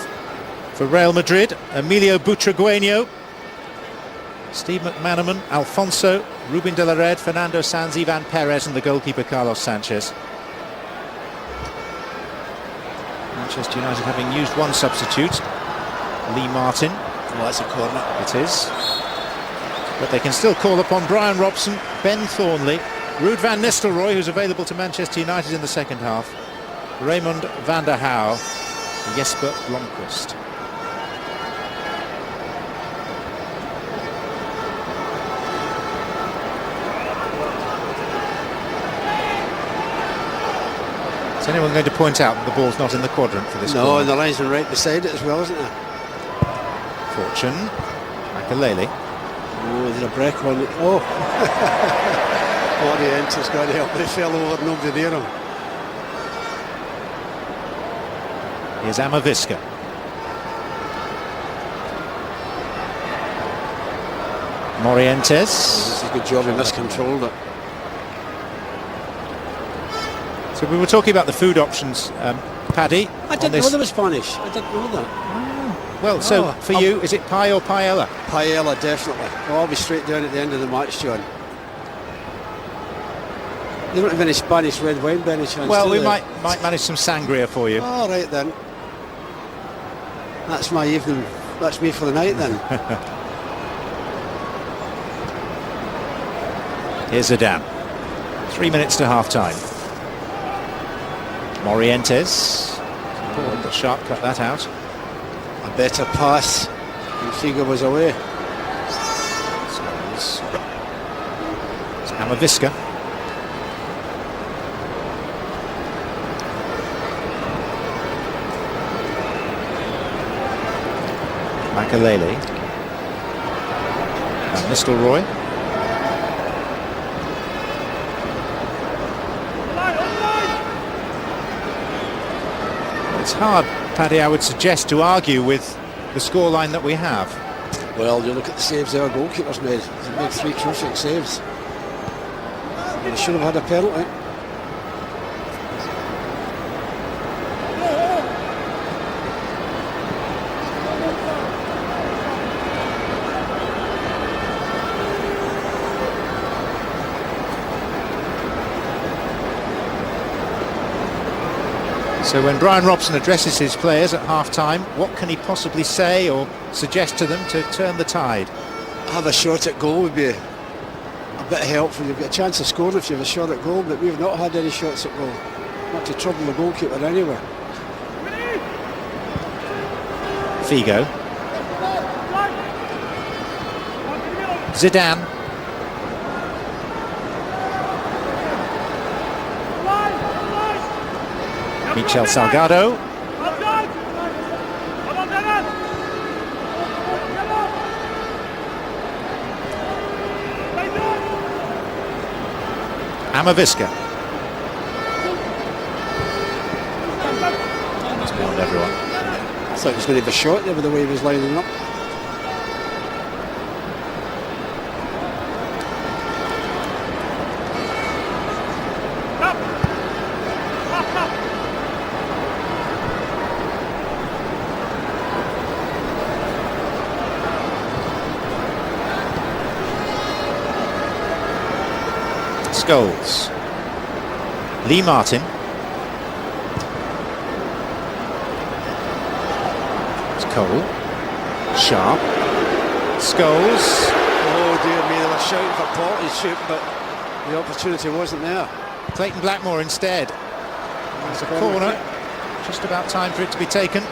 for Real Madrid, Emilio Butragueño, Steve McManaman, Alfonso, Ruben de la Red, Fernando Sanz, Ivan Perez and the goalkeeper Carlos Sanchez. Manchester United having used one substitute, Lee Martin. Oh, that's a corner. It is. But they can still call upon Brian Robson, Ben Thornley, Ruud van Nistelrooy, who's available to Manchester United in the second half, Raymond van der Hauw, Jesper Blomqvist. Is anyone going to point out that the ball's not in the quadrant for this? No, corner? and the lines are right beside it as well, isn't there? Fortune, Makelele. Oh, there's a break on it. Oh, Morientes got to help. They fell over, nobody near him. Here's Amavisca. Morientes. This is a good job, he miscontrolled it. So we were talking about the food options, Paddy. I didn't know there was Spanish. I didn't know that. Well, so for you, is it pie or paella? Paella, definitely. Oh, I'll be straight down at the end of the match, John. You don't have any Spanish red wine by any chance? Well, we they? might manage some sangria for you. All right then. That's my evening. That's me for the night then. Here's Zidane. 3 minutes to half-time. Morientes. But Sharp cut that out. A better pass. And Figo was away. So it's Amavisca. Makelele. Van Nistelrooy. It's hard, Paddy, I would suggest, to argue with the scoreline that we have. Well, you look at the saves our goalkeeper's made. He's made 3 terrific saves. They should have had a penalty. So when Brian Robson addresses his players at half-time, what can he possibly say or suggest to them to turn the tide? Have a shot at goal would be a bit helpful. You've got a chance of scoring if you have a shot at goal, but we've not had any shots at goal. Not to trouble the goalkeeper anywhere. Figo. Zidane. Michel Salgado. Amavisca. It's beyond everyone. I thought he was going to have a shot there with the way he was lining up. Scholes. Lee Martin. It's Cole. Sharp. Scholes. Oh dear me, they were shouting for Porty's shoot, but the opportunity wasn't there. Clayton Blackmore instead. There's a corner. Just about time for it to be taken.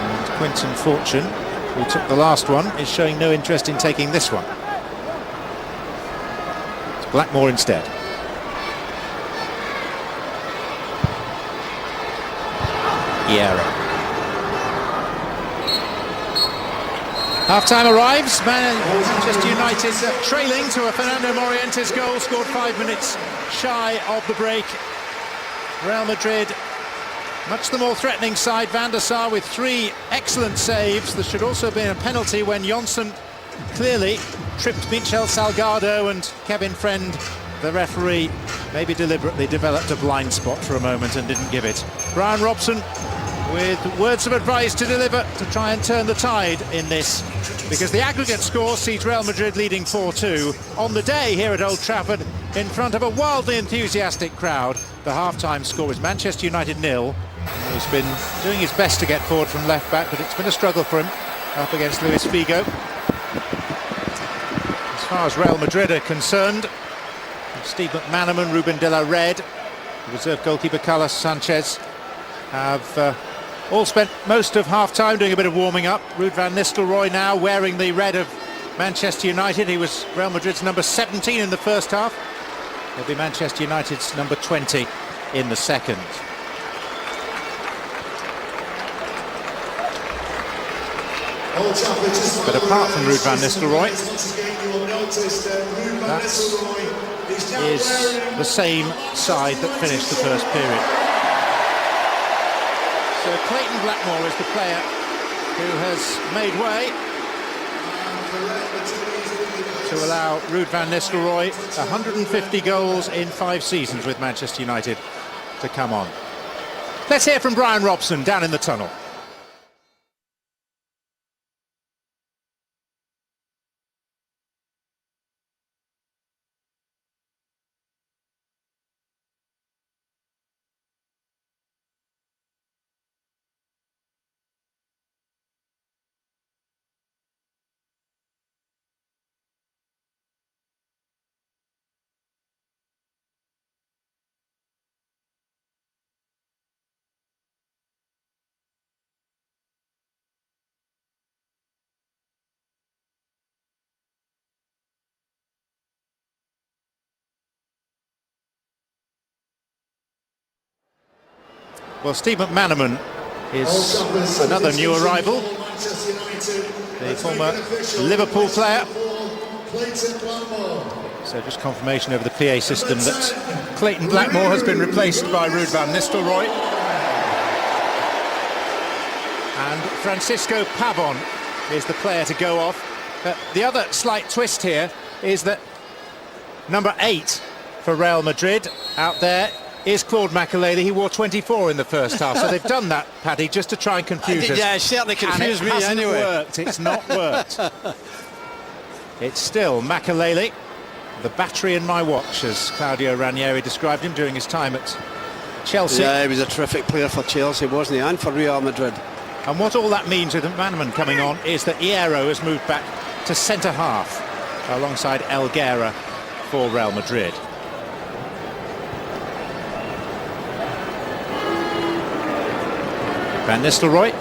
And Quinton Fortune, who took the last one, is showing no interest in taking this one. It's Blackmore instead. Iero. Half-time arrives. Manchester United trailing to a Fernando Morientes goal, scored 5 minutes shy of the break. Real Madrid, much the more threatening side. Van der Sar with 3 excellent saves. There should also have been a penalty when Johnson clearly tripped Michel Salgado, and Kevin Friend, the referee, maybe deliberately developed a blind spot for a moment and didn't give it. Brian Robson with words of advice to deliver to try and turn the tide in this, because the aggregate score sees Real Madrid leading 4-2 on the day here at Old Trafford in front of a wildly enthusiastic crowd. The half-time score is Manchester United 0. He's been doing his best to get forward from left back, but it's been a struggle for him up against Luis Figo. As far as Real Madrid are concerned, Steve McManaman, Ruben de la Red, the reserve goalkeeper Carlos Sanchez have all spent most of half-time doing a bit of warming up. Ruud van Nistelrooy now wearing the red of Manchester United. He was Real Madrid's number 17 in the first half. He'll be Manchester United's number 20 in the second. But apart from Ruud van Nistelrooy, that is the same side that finished the first period. So Clayton Blackmore is the player who has made way to allow Ruud van Nistelrooy 150 goals in 5 seasons with Manchester United to come on. Let's hear from Brian Robson down in the tunnel. Well, Steve McManaman is another new arrival, the former Liverpool player. So just confirmation over the PA system that Clayton Blackmore has been replaced by Ruud van Nistelrooy. And Francisco Pavón is the player to go off. The other slight twist here is that number 8 for Real Madrid out there is Claude Makelele. He wore 24 in the first half, so they've done that, Paddy, just to try and confuse us. Yeah, it certainly confused me anyway. Worked. It's not worked. It's still Makelele, the battery in my watch, as Claudio Ranieri described him during his time at Chelsea. Yeah, he was a terrific player for Chelsea, wasn't he, and for Real Madrid. And what all that means with McManaman coming on is that Iero has moved back to centre half alongside Elguera for Real Madrid. Van Nistelrooy.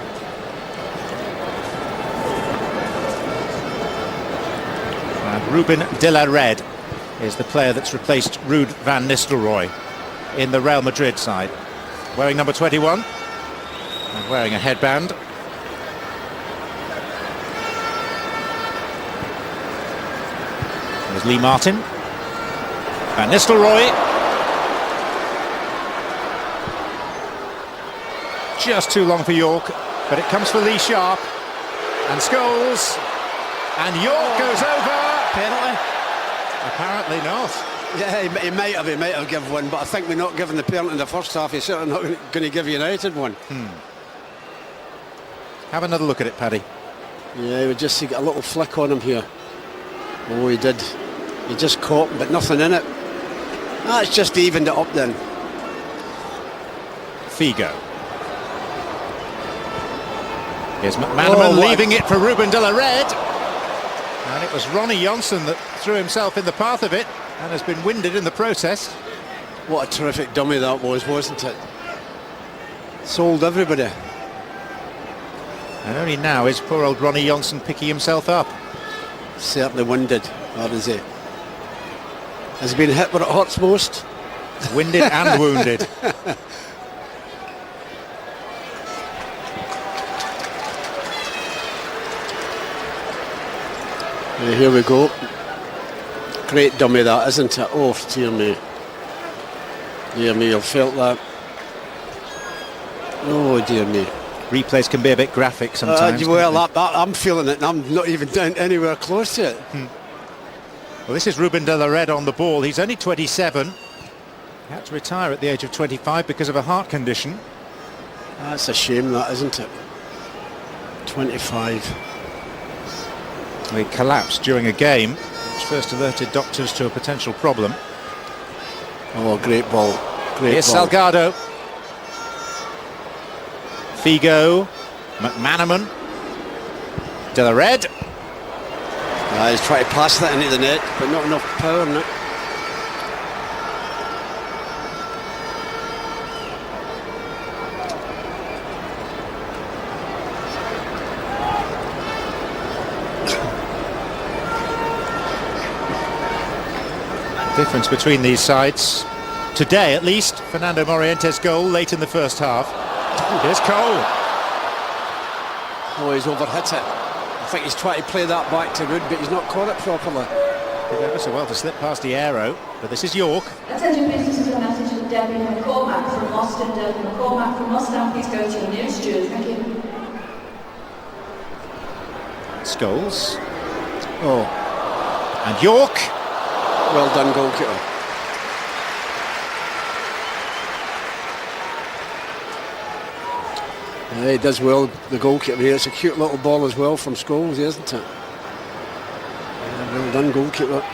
And Ruben de la Red is the player that's replaced Ruud van Nistelrooy in the Real Madrid side. Wearing number 21 and wearing a headband. There's Lee Martin. Van Nistelrooy. Just too long for York, but it comes for Lee Sharp and Scholes, and York goes over. Penalty? Apparently not. Yeah, he might have given one, but I think we're not giving the penalty in the first half. He's certainly not going to give United one. Have another look at it, Paddy. Yeah, he would just get a little flick on him here. Oh, he did. He just caught him, but nothing in it. That's just evened it up then. Figo. Here's McManaman leaving it for Ruben de la Red. And it was Ronnie Johnson that threw himself in the path of it and has been winded in the process. What a terrific dummy that was, wasn't it? Sold everybody. And only now is poor old Ronnie Johnson picking himself up. Certainly winded, that is it. Has he been hit where it hurts most? Winded and wounded. Yeah, here we go. Great dummy that, isn't it? Oh, dear me. Dear me, I've felt that. Oh, dear me. Replays can be a bit graphic sometimes. Well, I'm feeling it, and I'm not even down anywhere close to it. Well, this is Ruben de la Red on the ball. He's only 27. He had to retire at the age of 25 because of a heart condition. That's a shame, that, isn't it? 25. He collapsed during a game, which first alerted doctors to a potential problem. Oh, great ball. Great Here's ball. Salgado. Figo. McManaman. De la Red. He's trying to pass that into the net, but not enough power in it. Difference between these sides today, at least. Fernando Morientes' goal late in the first half. Here's Cole. Oh, he's overhit it. I think he's trying to play that back to Wood, but he's not caught it properly. Did ever so well to slip past the arrow, but this is York. Attention businesses, a message from Debbie McCormack from Austin. Debbie McCormack from Austin, please go to your nearest steward. Thank you. Scholes. Oh, And York. well done, goalkeeper. Yeah, he does well, the goalkeeper here. It's a cute little ball as well from Scholes, isn't it? Yeah, well done, goalkeeper.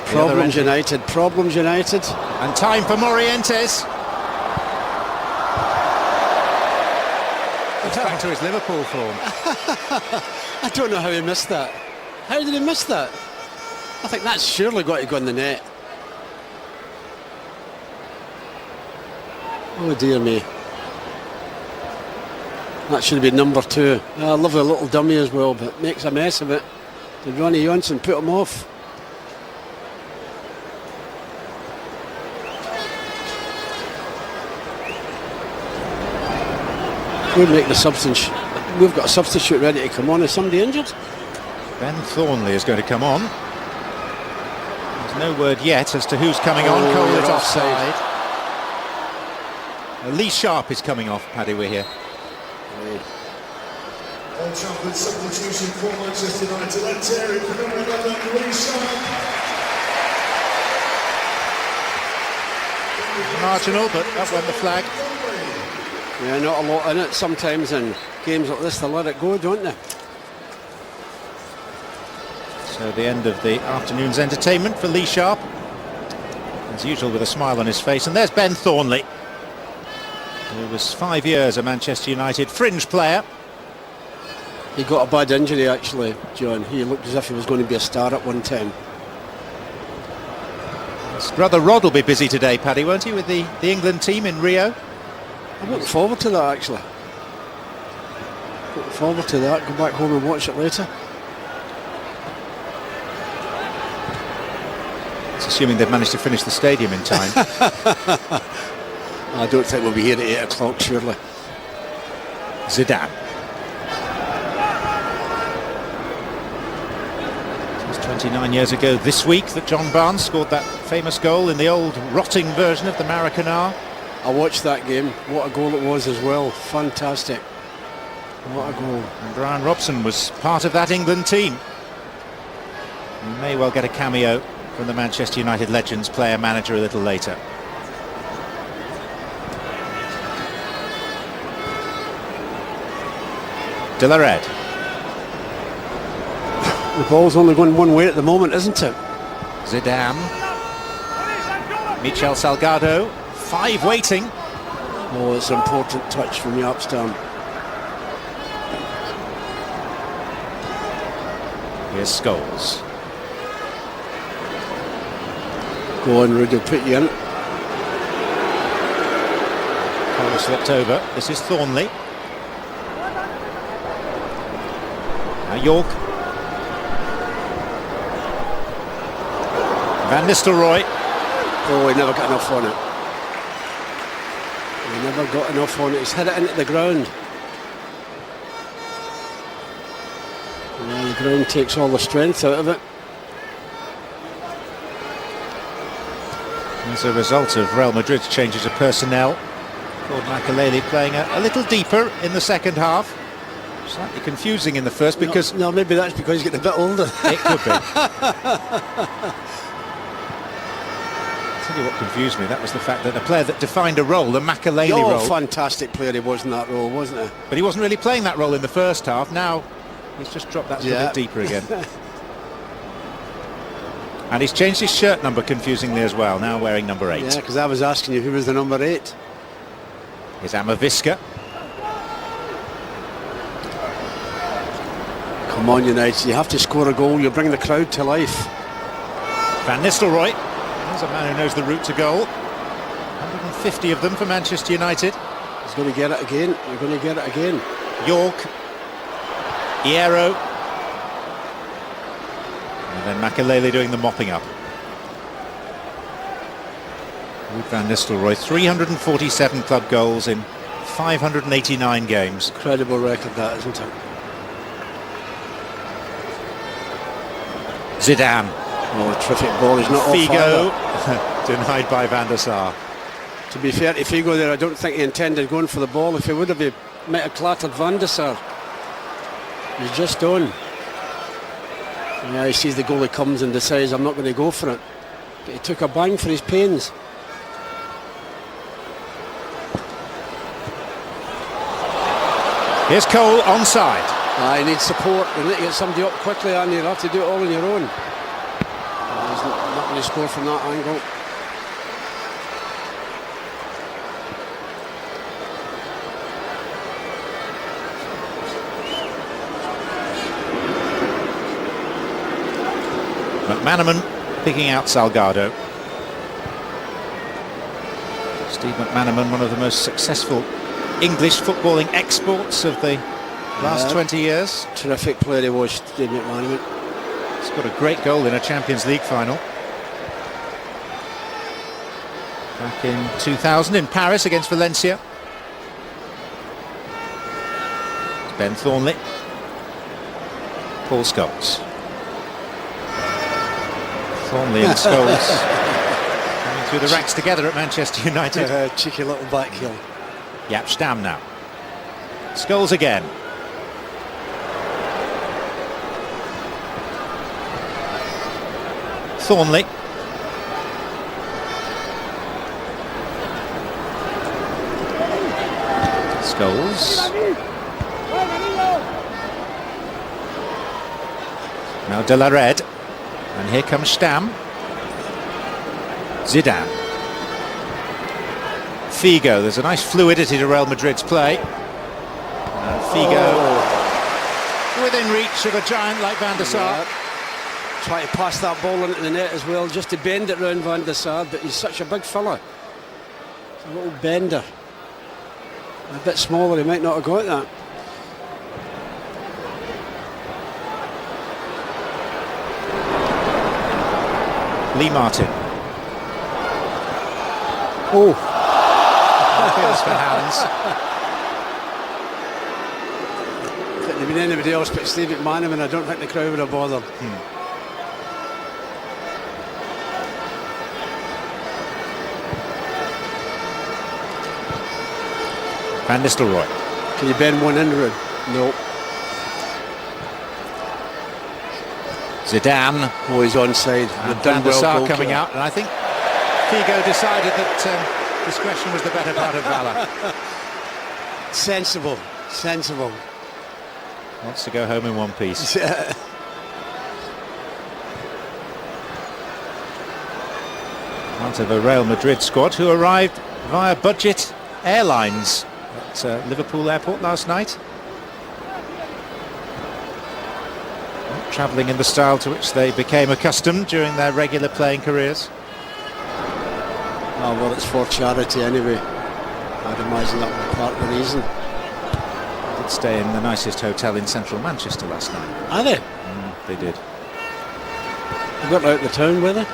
Problems United, Problems United. And time for Morientes. He's back to his Liverpool form. I don't know how he missed that. How did he miss that? I think that's surely got to go in the net. Oh dear me. That should have been number 2. I love the little dummy as well, but makes a mess of it. Did Ronnie Johnson put him off? We'll make the substitution. We've got a substitute ready to come on. Is somebody injured? Ben Thornley is going to come on. There's no word yet as to who's coming on. Cole is offside. Lee Sharp is coming off, Paddy, we're here. Old Trafford substitution for Manchester United. And Terry for number 11, Lee Sharp. Marginal, but up went the flag. Yeah, not a lot in it. Sometimes in games like this, they let it go, don't they? So the end of the afternoon's entertainment for Lee Sharp. As usual, with a smile on his face. And there's Ben Thornley, who was 5 years a Manchester United fringe player. He got a bad injury, actually, John. He looked as if he was going to be a star at one time. His brother Rod will be busy today, Paddy, won't he, with the England team in Rio? I'm looking forward to that, actually. Looking forward to that. Go back home and watch it later. It's assuming they've managed to finish the stadium in time. I don't think we'll be here at 8 o'clock, surely. Zidane. It was 29 years ago this week that John Barnes scored that famous goal in the old rotting version of the Maracanã. I watched that game. What a goal it was as well. Fantastic. What a goal. And Brian Robson was part of that England team. We may well get a cameo from the Manchester United Legends player-manager a little later. De La Red. The ball's only going one way at the moment, isn't it? Zidane. Michel Salgado. 5 waiting. Oh, it's an important touch from the upstand. Here's Scholes. Go on, Rudy, put you in. Cole slipped over. This is Thornley. Now York. Van Nistelrooy. Oh, he never got enough on it. He never got enough on it. He's hit it into the ground. And the ground takes all the strength out of it. As a result of Real Madrid's changes of personnel, Claude Makelele playing a little deeper in the second half. Slightly confusing in the first because... No, maybe that's because he's getting a bit older. It could be. I'll tell you what confused me, that was the fact that a player that defined a role, the Makelele role... Fantastic player he was in that role, wasn't he? But he wasn't really playing that role in the first half. Now he's just dropped that little bit deeper again. And he's changed his shirt number confusingly as well, now wearing number 8. Yeah, because I was asking you who was the number 8. Here's Amavisca. Come on, United, you have to score a goal, you bring the crowd to life. Van Nistelrooy, he's a man who knows the route to goal. 150 of them for Manchester United. He's going to get it again, you're going to get it again. York. Hierro. And then Makelele doing the mopping up. With Van Nistelrooy, 347 club goals in 589 games. Incredible record that, isn't it? Zidane. Oh, terrific ball, he's not Figo. off Denied by Van der Sar. To be fair to Figo there, I don't think he intended going for the ball. If he would have, he might have clattered Van der Sar. He's just on. Yeah, he sees the goalie comes and decides, I'm not going to go for it. But he took a bang for his pains. Here's Cole onside. He needs support. You need to get somebody up quickly, and you'll have to do it all on your own. He's not going to score from that angle. McManaman picking out Salgado. Steve McManaman, one of the most successful English footballing exports of the last 20 years. Terrific player he was, Steve McManaman. He's got a great goal in a Champions League final. Back in 2000 in Paris against Valencia. Ben Thornley. Paul Scholes. Thornley and Scholes coming through the ranks together at Manchester United. Cheeky little back heel. Yap Stam now. Scholes again. Thornley. Scholes. Now De La Red. And here comes Stam. Zidane. Figo. There's a nice fluidity to Real Madrid's play. And Figo within reach of a giant like Van der Sar. Yeah. Try to pass that ball into the net as well, just to bend it round Van der Sar, but he's such a big fella. It's a little bender. A bit smaller, he might not have got that. Lee Martin. Oh. Appeals for hands. If it had been anybody else but Steve McManaman, I don't think the crowd would have bothered. Van Nistelrooy. Can you bend one in, Ruud? No. Zidane. Oh, he's onside. And Van der Sar coming out, and I think Figo decided that discretion was the better part of valour. Sensible, sensible. Wants to go home in one piece. Yeah. Part of a Real Madrid squad who arrived via budget airlines at Liverpool Airport last night. Travelling in the style to which they became accustomed during their regular playing careers. Oh, well, it's for charity anyway. I'd imagine that would be part of the reason. They did stay in the nicest hotel in central Manchester last night. Are they? They did. You got out the town with it?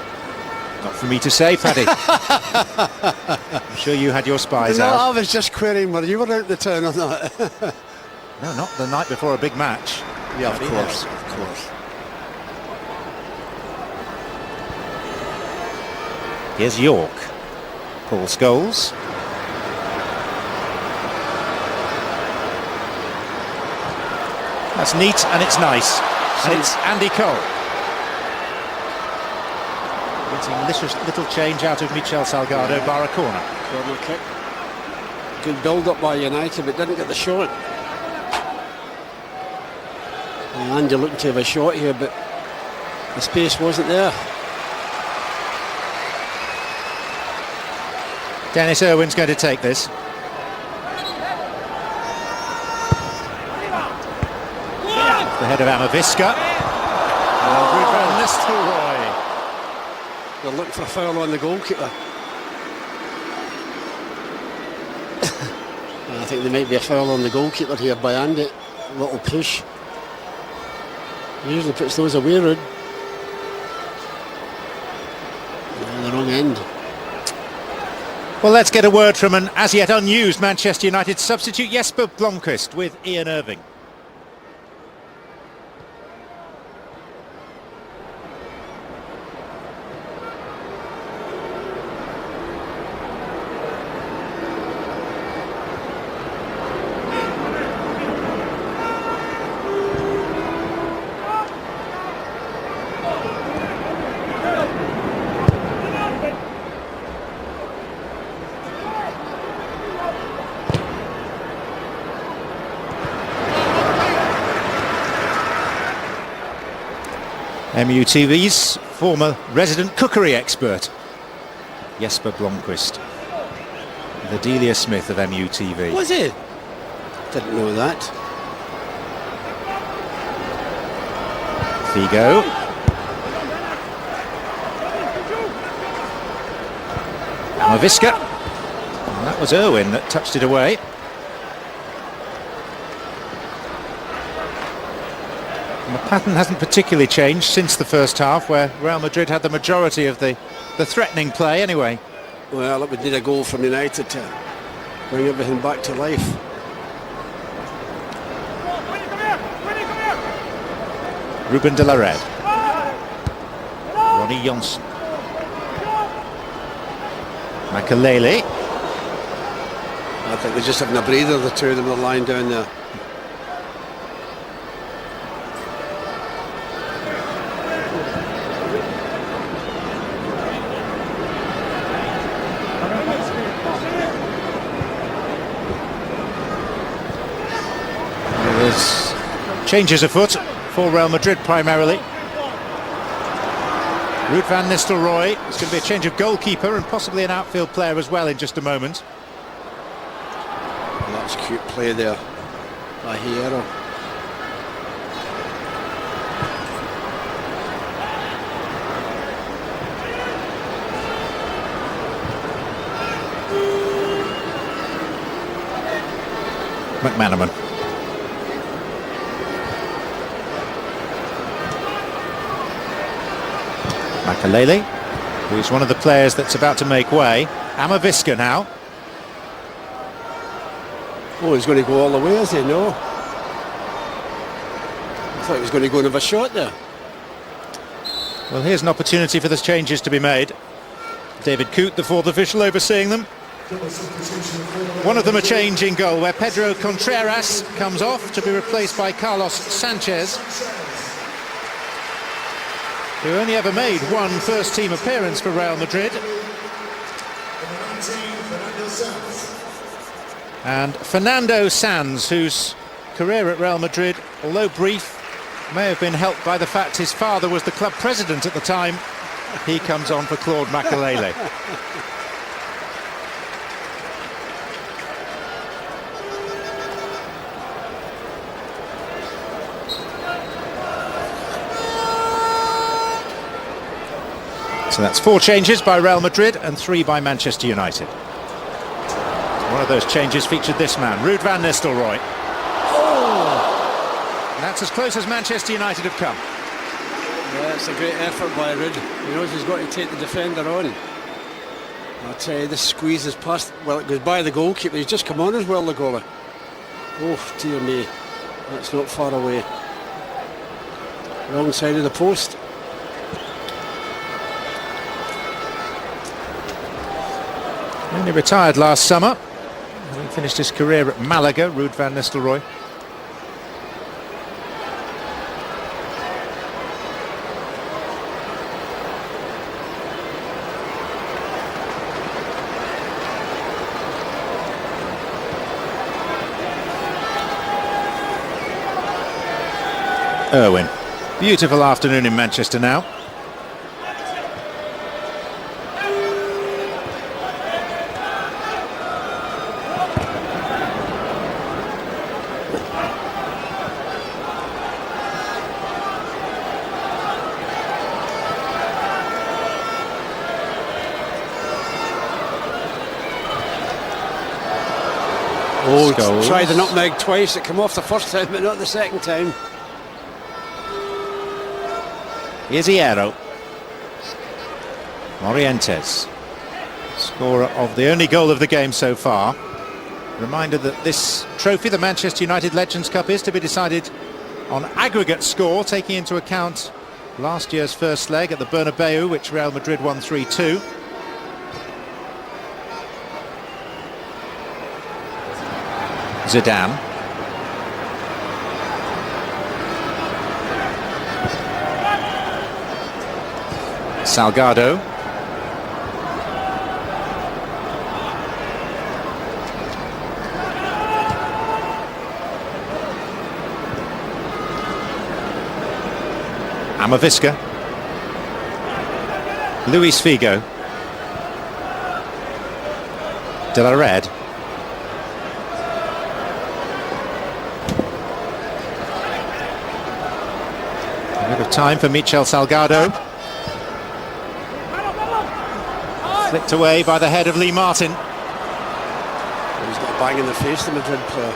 Not for me to say, Paddy. I'm sure you had your spies No, out. I was just querying whether you were out the town or not. No, not the night before a big match. Yeah, of course, of course. Here's York. Paul Scholes. That's neat and it's nice. And it's Andy Cole. Getting little change out of Michel Salgado, bar a corner. Corner kick. Good build-up by United, but didn't get the shot. And you're looking to have a shot here, but the space wasn't there. Dennis Irwin's going to take this. The head of Amavisca. They're looking for a foul on the goalkeeper. I think there might be a foul on the goalkeeper here by Andy. A little push. He usually puts those away, Rude. The wrong end. Well, let's get a word from an as yet unused Manchester United substitute, Jesper Blomqvist, with Ian Irving. MUTV's former resident cookery expert, Jesper Blomqvist, the Delia Smith of MUTV. Was he? Didn't know that. Figo. Amavisca. And that was Irwin that touched it away. And the pattern hasn't particularly changed since the first half, where Real Madrid had the majority of the threatening play anyway. Well, it would need a goal from United to bring everything back to life. Ruben de la Red. Ronnie Johnson. Makalele. I think they're just having a breather, the two of them are lying down there. There's changes afoot for Real Madrid primarily. Ruud van Nistelrooy. It's going to be a change of goalkeeper and possibly an outfield player as well in just a moment. Well, that's cute play there by Hierro. McManaman. Makalele, who's one of the players that's about to make way. Amavisca now. Oh, he's going to go all the way, is he? No. I thought he was going to go and have a shot there. Well, here's an opportunity for the changes to be made. David Coote, the fourth official, overseeing them. One of them a change in goal, where Pedro Contreras comes off to be replaced by Carlos Sanchez, who only ever made one first-team appearance for Real Madrid. And Fernando Sanz, who's career at Real Madrid, although brief, may have been helped by the fact his father was the club president at the time. He comes on for Claude Makelele. So that's 4 changes by Real Madrid and 3 by Manchester United. One of those changes featured this man, Ruud van Nistelrooy. And that's as close as Manchester United have come. Yeah, it's a great effort by Ruud. He knows he's got to take the defender on. I'll tell you, this squeeze is past, well, it goes by the goalkeeper. He's just come on as well, the goalie. Oh, dear me. That's not far away. Wrong side of the post. He retired last summer. He finished his career at Malaga, Ruud van Nistelrooy. Irwin. Beautiful afternoon in Manchester now. Oh, tried the nutmeg twice. It came off the first time, but not the second time. Here's Hierro. Morientes, scorer of the only goal of the game so far. Reminder that this trophy, the Manchester United Legends Cup, is to be decided on aggregate score, taking into account last year's first leg at the Bernabeu, which Real Madrid won 3-2. Zidane. Salgado. Amavisca. Luis Figo. De la Red. A bit of time for Michel Salgado. Flicked away by the head of Lee Martin. He's got a bang in the face, the Madrid player.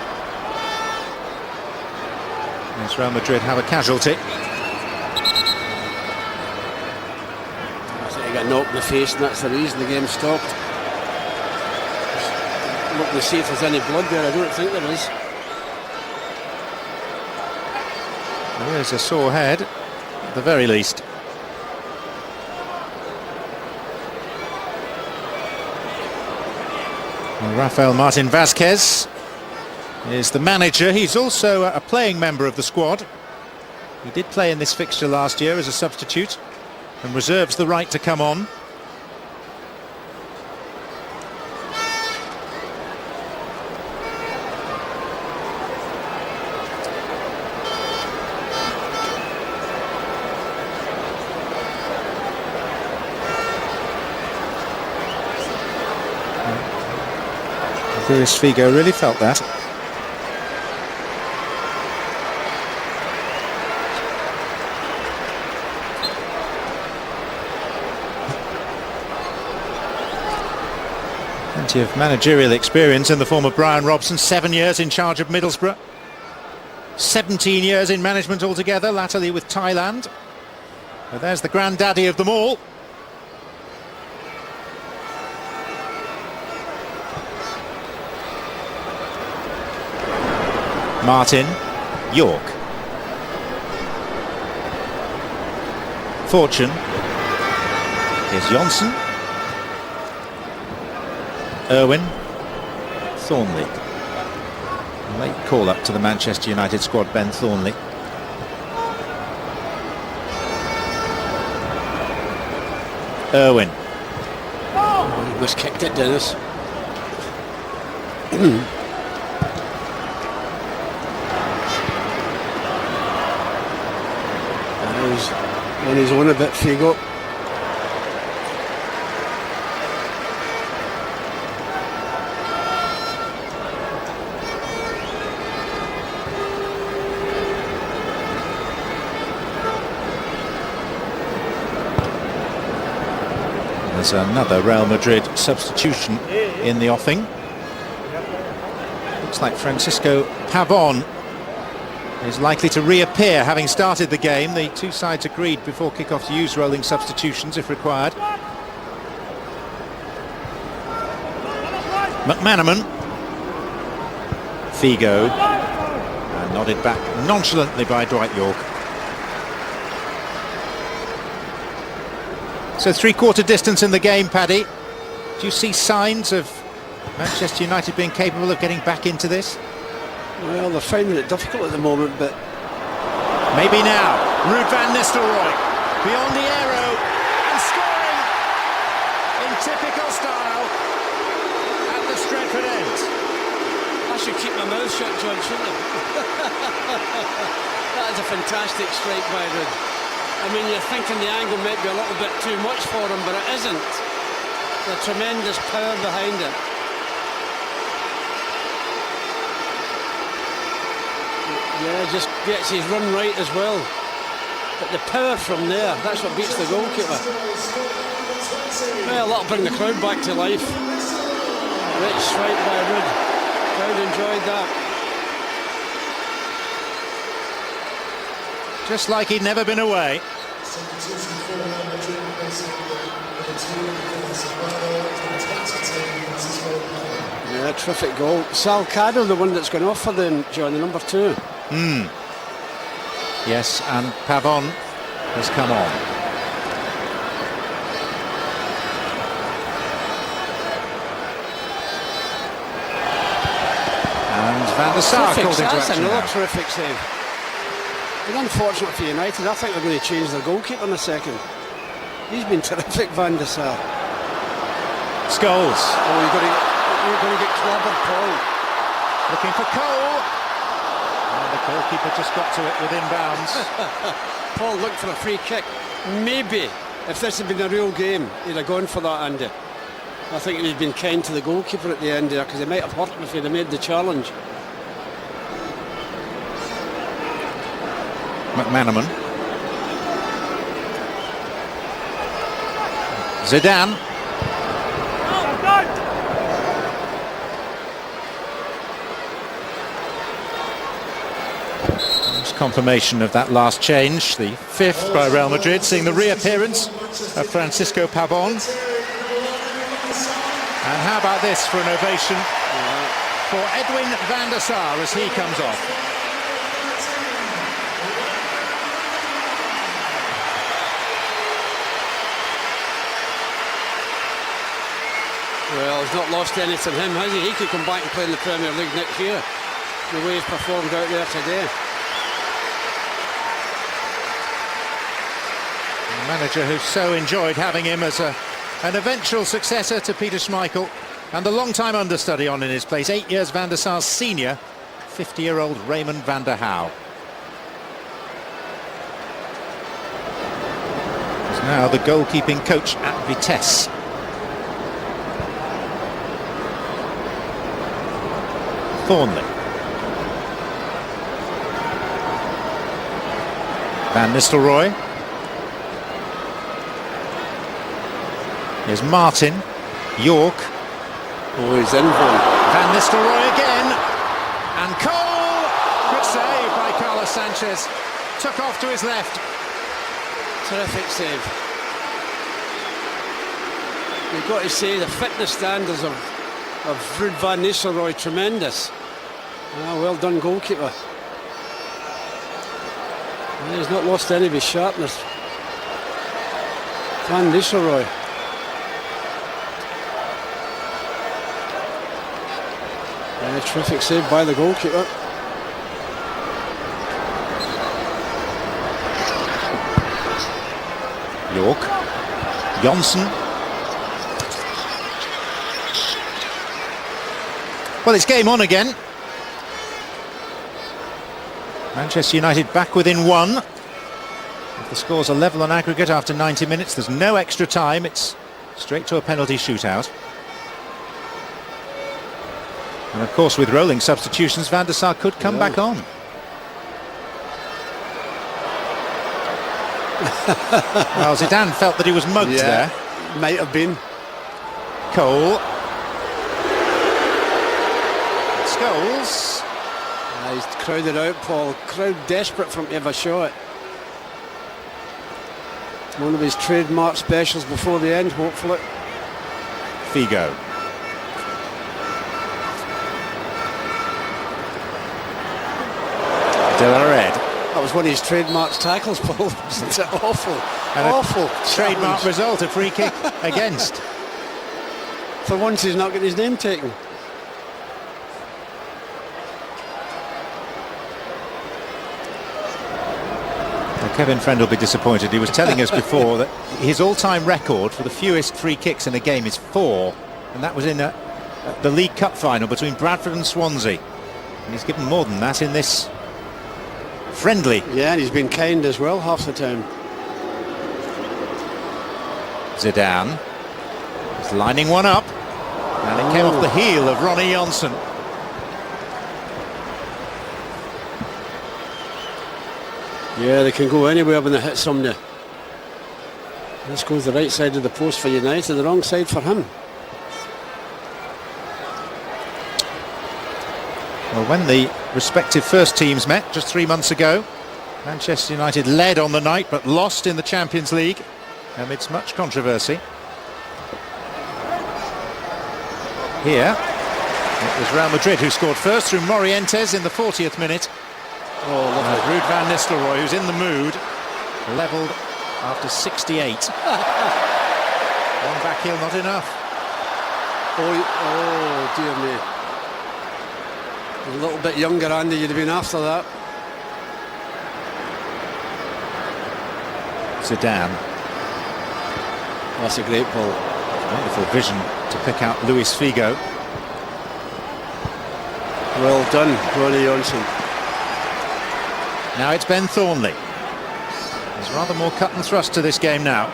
Yes, Real Madrid have a casualty. I think he got knocked in the face, and that's the reason the game stopped. Looking to see if there's any blood there. I don't think there is. There is a sore head, at the very least. Well, Rafael Martin Vázquez is the manager. He's also a playing member of the squad. He did play in this fixture last year as a substitute and reserves the right to come on. Luis Figo really felt that. Plenty of managerial experience in the form of Brian Robson, 7 years in charge of Middlesbrough. 17 years in management altogether, latterly with Thailand. But there's the granddaddy of them all. Martin, York. Fortune. Here's Johnson. Irwin. Thornley. Late call up to the Manchester United squad, Ben Thornley. Irwin. Oh, he was kicked it, Dennis. He's on his own a bit, Figo. There's another Real Madrid substitution in the offing. Looks like Francisco Pavón is likely to reappear, having started the game. The two sides agreed before kick-off to use rolling substitutions if required. McManaman. Figo. And nodded back nonchalantly by Dwight York. So three-quarter distance in the game, Paddy. Do you see signs of Manchester United being capable of getting back into this? Well, they're finding it difficult at the moment, but... Maybe now. Ruud van Nistelrooy. Beyond the arrow. And scoring! In typical style. At the Stretford end. I should keep my mouth shut, John, shouldn't I? That is a fantastic strike by Ruud. I mean, you're thinking the angle might be a little bit too much for him, but it isn't. The tremendous power behind it. Yeah, just gets his run right as well. But the power from there, that's what beats the goalkeeper. Well, that'll bring the crowd back to life. Great strike by Ruud. Crowd enjoyed that. Just like he'd never been away. Yeah, terrific goal. Salgado, the one that's gone off for them, John, the number 2. Yes, and Pavón has come on. And Van der Sar called into That's action another now. terrific save. But unfortunate for United, I think they're going to change their goalkeeper in a second. He's been terrific, Van der Sar. Scholes. Oh, you're going to get clobbered, Paul. Looking for Cole. And the goalkeeper just got to it within bounds. Paul looked for a free kick. Maybe, if this had been a real game, he'd have gone for that, Andy. I think he'd been kind to the goalkeeper at the end there, because he might have hurt him if he'd have made the challenge. McManaman. Zidane. There's confirmation of that last change, the 5th by Real Madrid, seeing the reappearance of Francisco Pavón. And how about this for an ovation for Edwin van der Sar as he comes off. Well, he's not lost anything, him, has he? He could come back and play in the Premier League next year, the way he's performed out there today. A manager who so enjoyed having him as an eventual successor to Peter Schmeichel, and the long-time understudy on in his place, 8 years Van der Sar's senior, 50-year-old Raymond van der Houw. He's now the goalkeeping coach at Vitesse. Thornley. Van Nistelrooy. Here's Martin. York. Oh, he's in one. Van Nistelrooy again. And Cole! Good save by Carlos Sanchez. Took off to his left. Terrific save. You've got to say the fitness standards of Ruud van Nistelrooy tremendous. Ah, well done, goalkeeper. Yeah, he's not lost any of his sharpness. Van Nistelrooy. Yeah, terrific save by the goalkeeper. York. Johnson. Well, it's game on again. Manchester United back within 1. If the scores are level on aggregate after 90 minutes, there's no extra time. It's straight to a penalty shootout. And of course, with rolling substitutions, Van der Sar could come back on. Well, Zidane felt that he was mugged there. Might have been. Cole. Scholes. He's crowded out, Paul. Crowd desperate for him to have a shot. One of his trademark specials before the end, hopefully. Figo. De La Red. That was one of his trademark tackles, Paul. Wasn't it awful? And awful. Trademark result, a free kick against. For once he's not getting his name taken. Well, Kevin Friend will be disappointed. He was telling us before that his all-time record for the fewest free kicks in a game is 4, and that was in the League Cup final between Bradford and Swansea. And he's given more than that in this friendly. Yeah, and he's been kind as well half the time. Zidane is lining one up, and it came off the heel of Ronnie Johnson. Yeah, they can go anywhere when they hit somebody. This goes the right side of the post for United, the wrong side for him. Well, when the respective first teams met just 3 months ago, Manchester United led on the night but lost in the Champions League amidst much controversy. Here it was Real Madrid who scored first through Morientes in the 40th minute. Oh, lovely. Ruud van Nistelrooy, who's in the mood, levelled after 68. One back heel, not enough. Oh dear me. A little bit younger, Andy, you'd have been after that. Zidane. That's a great ball. Wonderful vision to pick out Luis Figo. Well done, Ronnie Johnson. Now it's Ben Thornley. There's rather more cut and thrust to this game now.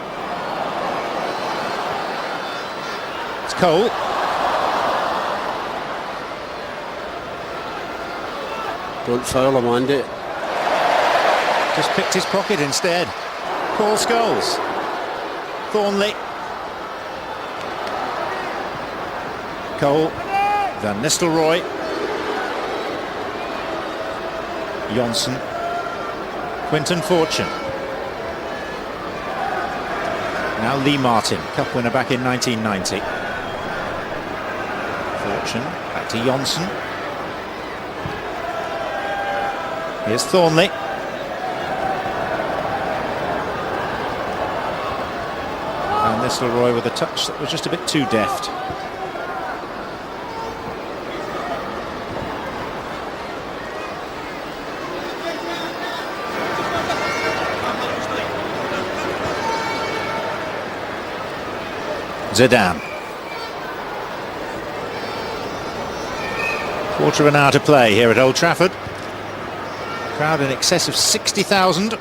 It's Cole. Don't foul him, Andy. Just picked his pocket instead. Paul Scholes. Thornley. Cole. Van Nistelrooy. Johnson. Quinton Fortune. Now Lee Martin, cup winner back in 1990. Fortune, back to Johnson. Here's Thornley. And Nistelrooy with a touch that was just a bit too deft. Zidane. Quarter of an hour to play here at Old Trafford. Crowd in excess of 60,000.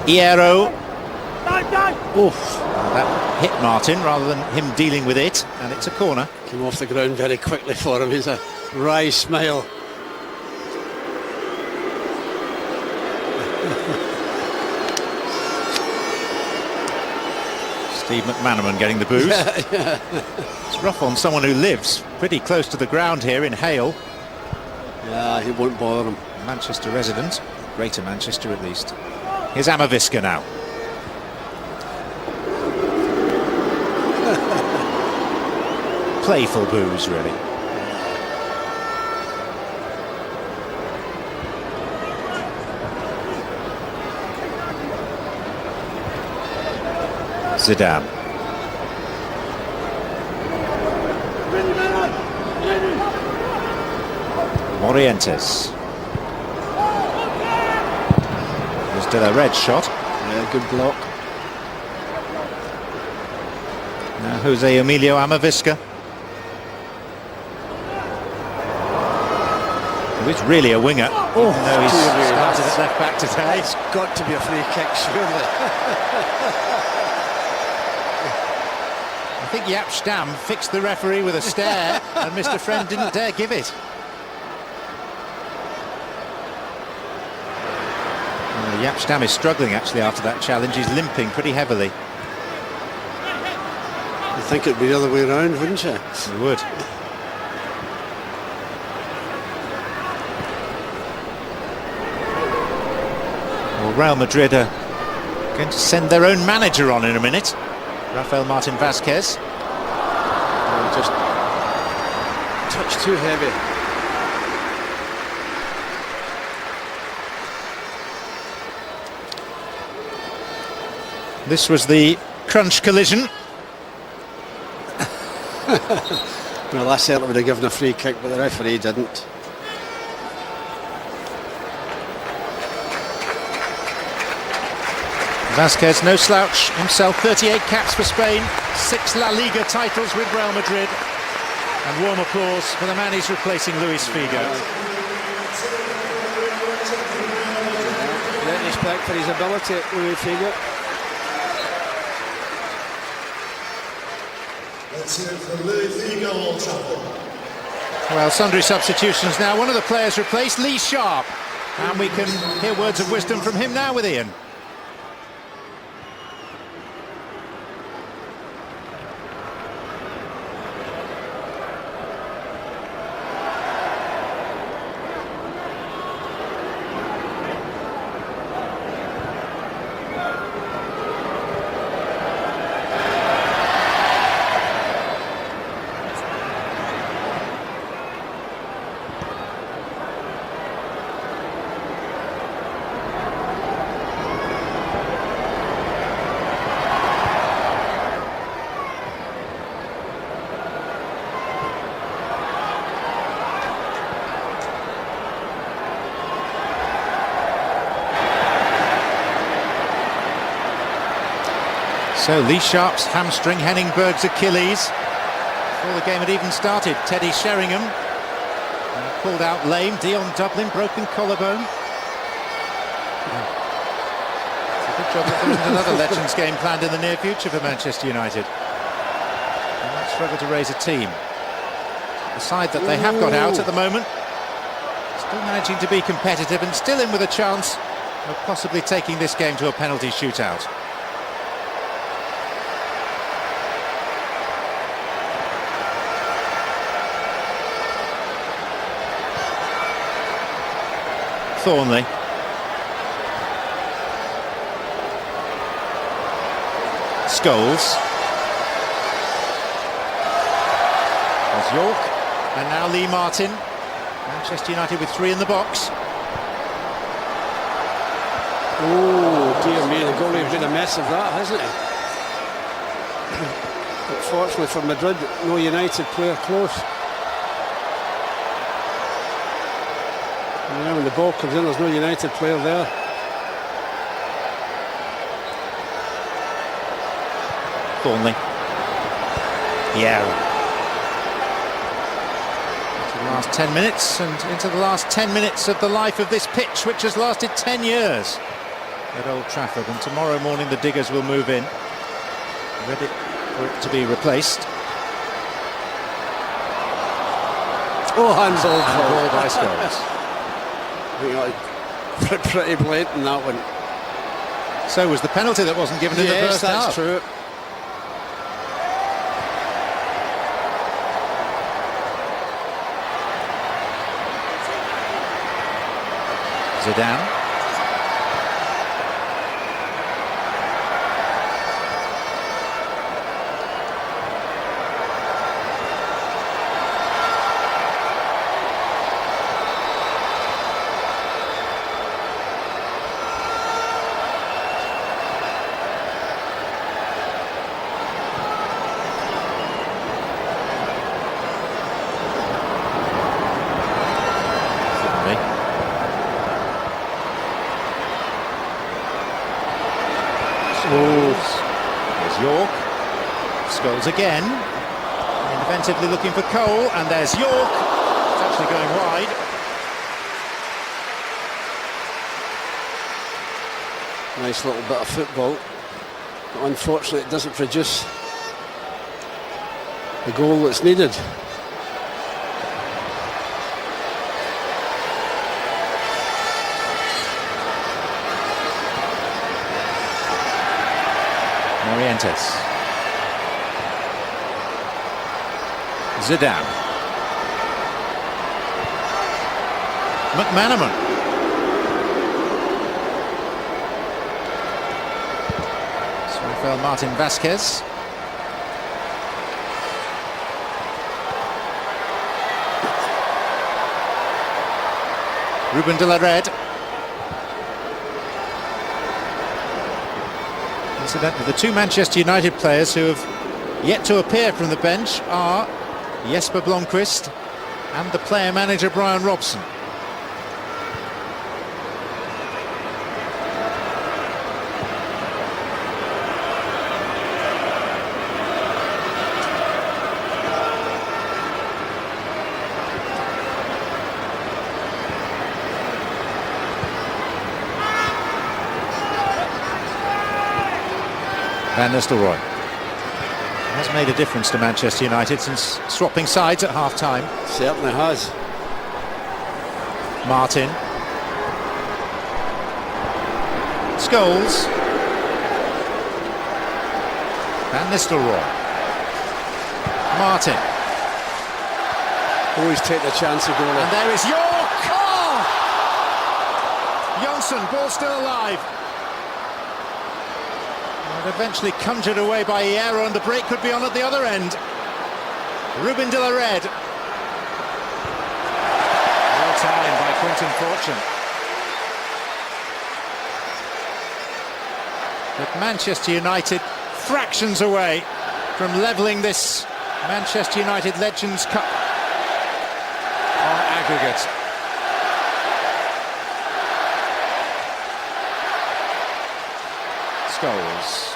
Hierro. That hit Martin rather than him dealing with it, and it's a corner. Came off the ground very quickly for him. He's a wry smile. Steve McManaman getting the booze. Yeah. It's rough on someone who lives pretty close to the ground here in Hale. Yeah, he won't bother him. Manchester resident, Greater Manchester at least. Here's Amaviska now. Playful booze, really. Zidane. Morientes. There's De La Red's shot. Yeah, good block. Now Jose Emilio Amaviska. He's really a winger, even though he's started at left back today. It's got to be a free kick, surely. I think Jaap Stam fixed the referee with a stare, and Mr. Friend didn't dare give it. Jaap Stam is struggling actually after that challenge. He's limping pretty heavily. I think it'd be the other way around, wouldn't you? He would. Well, Real Madrid are going to send their own manager on in a minute. Rafael Martin Vázquez. Just touch too heavy. This was the crunch collision. Well, I certainly would have given a free kick, but the referee didn't. Vázquez, no slouch himself, 38 caps for Spain, 6 La Liga titles with Real Madrid, and warm applause for the man he's replacing, Luis Figo. Great respect for his ability, Luis Figo. Let's hear it for Luis Figo, Old Trafford. Well, sundry substitutions now. One of the players replaced, Lee Sharp, and we can hear words of wisdom from him now with Ian. So Lee Sharp's hamstring, Henningberg's Achilles. Before the game had even started, Teddy Sheringham pulled out lame. Dion Dublin, broken collarbone. It's a good job that there isn't another Legends game planned in the near future for Manchester United. They might struggle to raise a team. The side that they have got out at the moment, still managing to be competitive and still in with a chance of possibly taking this game to a penalty shootout. Thornley. Scholes. There's York. And now Lee Martin. Manchester United with 3 in the box. Oh dear me, the goalie made a mess of that, hasn't he? Unfortunately for Madrid, no United player close. And now when the ball comes in, there's no United player there. Thornley. Yeah. Into the last 10 minutes and into the last 10 minutes of the life of this pitch, which has lasted 10 years at Old Trafford. And tomorrow morning the diggers will move in, ready for it to be replaced. Oh, handball by Scholes. Pretty blatant, that one. So was the penalty that wasn't given in the first half. Yes, that's true. Zidane. There's York. Scholes again. Inventively looking for Cole, and there's York. It's actually going wide. Nice little bit of football. But unfortunately, it doesn't produce the goal that's needed. Morientes. Zidane. McManaman. Rafael Martin Vasquez. Ruben de la Red. Incidentally, the two Manchester United players who have yet to appear from the bench are Jesper Blomqvist and the player-manager Brian Robson. Van Nistelrooy has made a difference to Manchester United since swapping sides at half-time. Certainly has. Martin. Scholes. Van Nistelrooy. Martin. Always take the chance of going. And there is York! Oh! Johnson, ball still alive. Eventually conjured away by Hierro, and the break could be on at the other end. Ruben de la Red. Well timed by Quinton Fortune. But Manchester United fractions away from levelling this Manchester United Legends Cup on aggregate. Scholes.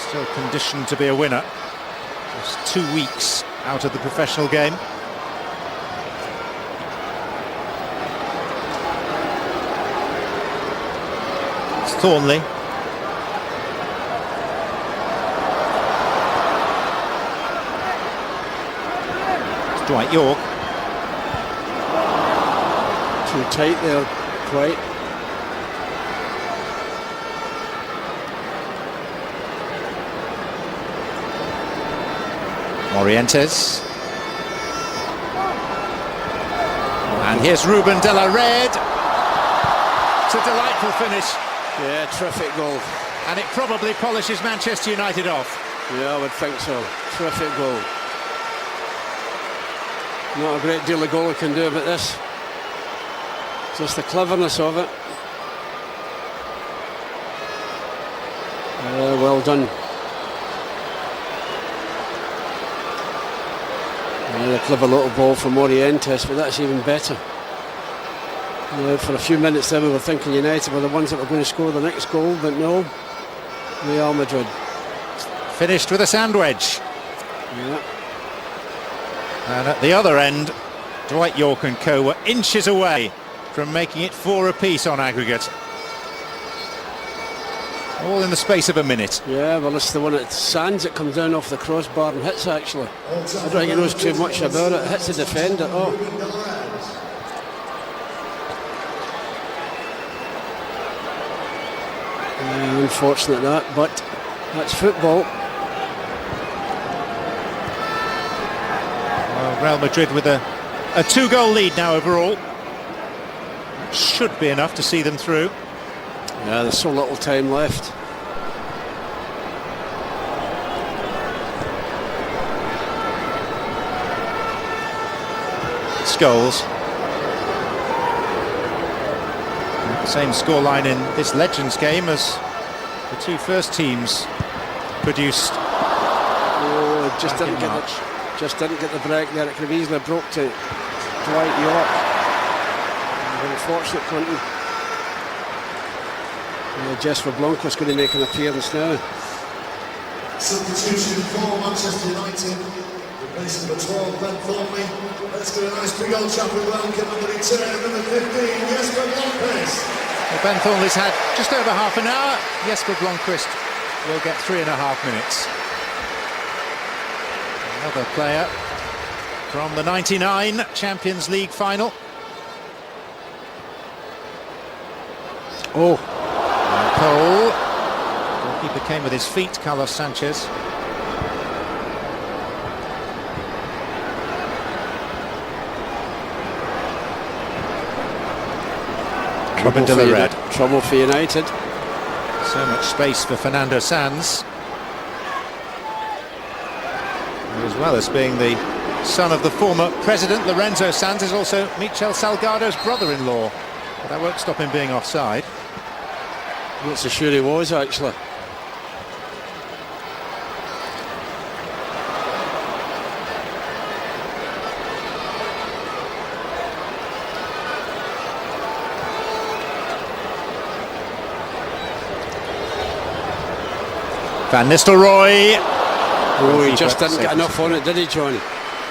Still conditioned to be a winner. Just 2 weeks out of the professional game. It's Thornley. It's Dwight York. Too tight there, Dwight. Morientes. And here's Ruben de la Red. It's a delightful finish. Yeah, terrific goal. And it probably polishes Manchester United off. Yeah, I would think so. Terrific goal. Not a great deal the goalie can do about this. Just the cleverness of it. Well done. A clever little ball from Morientes, but that's even better. For a few minutes there we were thinking United were the ones that were going to score the next goal, but no, Real Madrid. Finished with a sand wedge. Yeah. And at the other end, Dwight York and co were inches away from making it 4 apiece on aggregate. All in the space of a minute. Yeah, well, it's the one that sands that comes down off the crossbar and hits, actually. I don't think he knows too much about it. It hits the defender. Oh. Unfortunate that, but that's football. Well, Real Madrid with a 2-goal lead now overall. That should be enough to see them through. Yeah, there's so little time left. Scholes. Same scoreline in this Legends game as the two first teams produced. Oh, just didn't get the break there. It could have easily broke to Dwight York. Unfortunate, Clinton. Jesper Blomqvist going to make an appearance now. Substitution for Manchester United. Replacing number 12, Ben Thornley. Let's do a nice big old chap with welcome number 10, number 15, Jesper Blomqvist. Well, Ben Thornley's had just over half an hour. Jesper Blomqvist will get 3.5 minutes. Another player from the '99 Champions League final. Oh, Cole. Goalkeeper came with his feet, Carlos Sanchez. Trouble for United. So much space for Fernando Sanz. As well as being the son of the former president, Lorenzo Sanz is also Michel Salgado's brother-in-law. But that won't stop him being offside. Not so sure he was, actually. Van Nistelrooy. Oh, he just didn't get enough on it, did he, Johnny?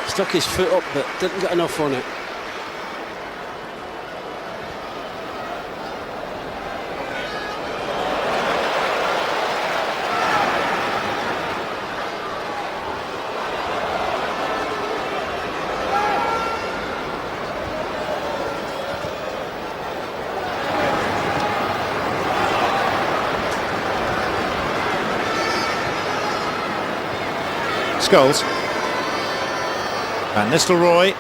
Stuck his foot up, but didn't get enough on it. Goals. Van Nistelrooy,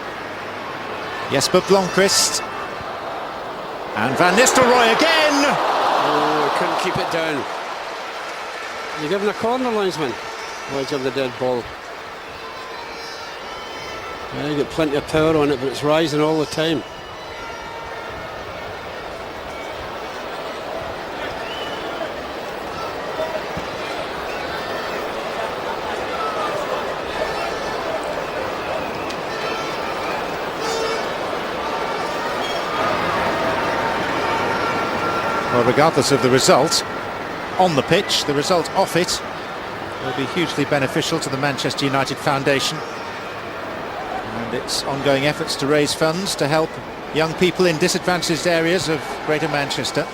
Jesper Blomqvist, and Van Nistelrooy again. Oh, he couldn't keep it down. You're giving a corner, linesman. Edge of the dead ball. Yeah, you got plenty of power on it, but it's rising all the time. Well, regardless of the result on the pitch, the result off it will be hugely beneficial to the Manchester United Foundation and its ongoing efforts to raise funds to help young people in disadvantaged areas of Greater Manchester.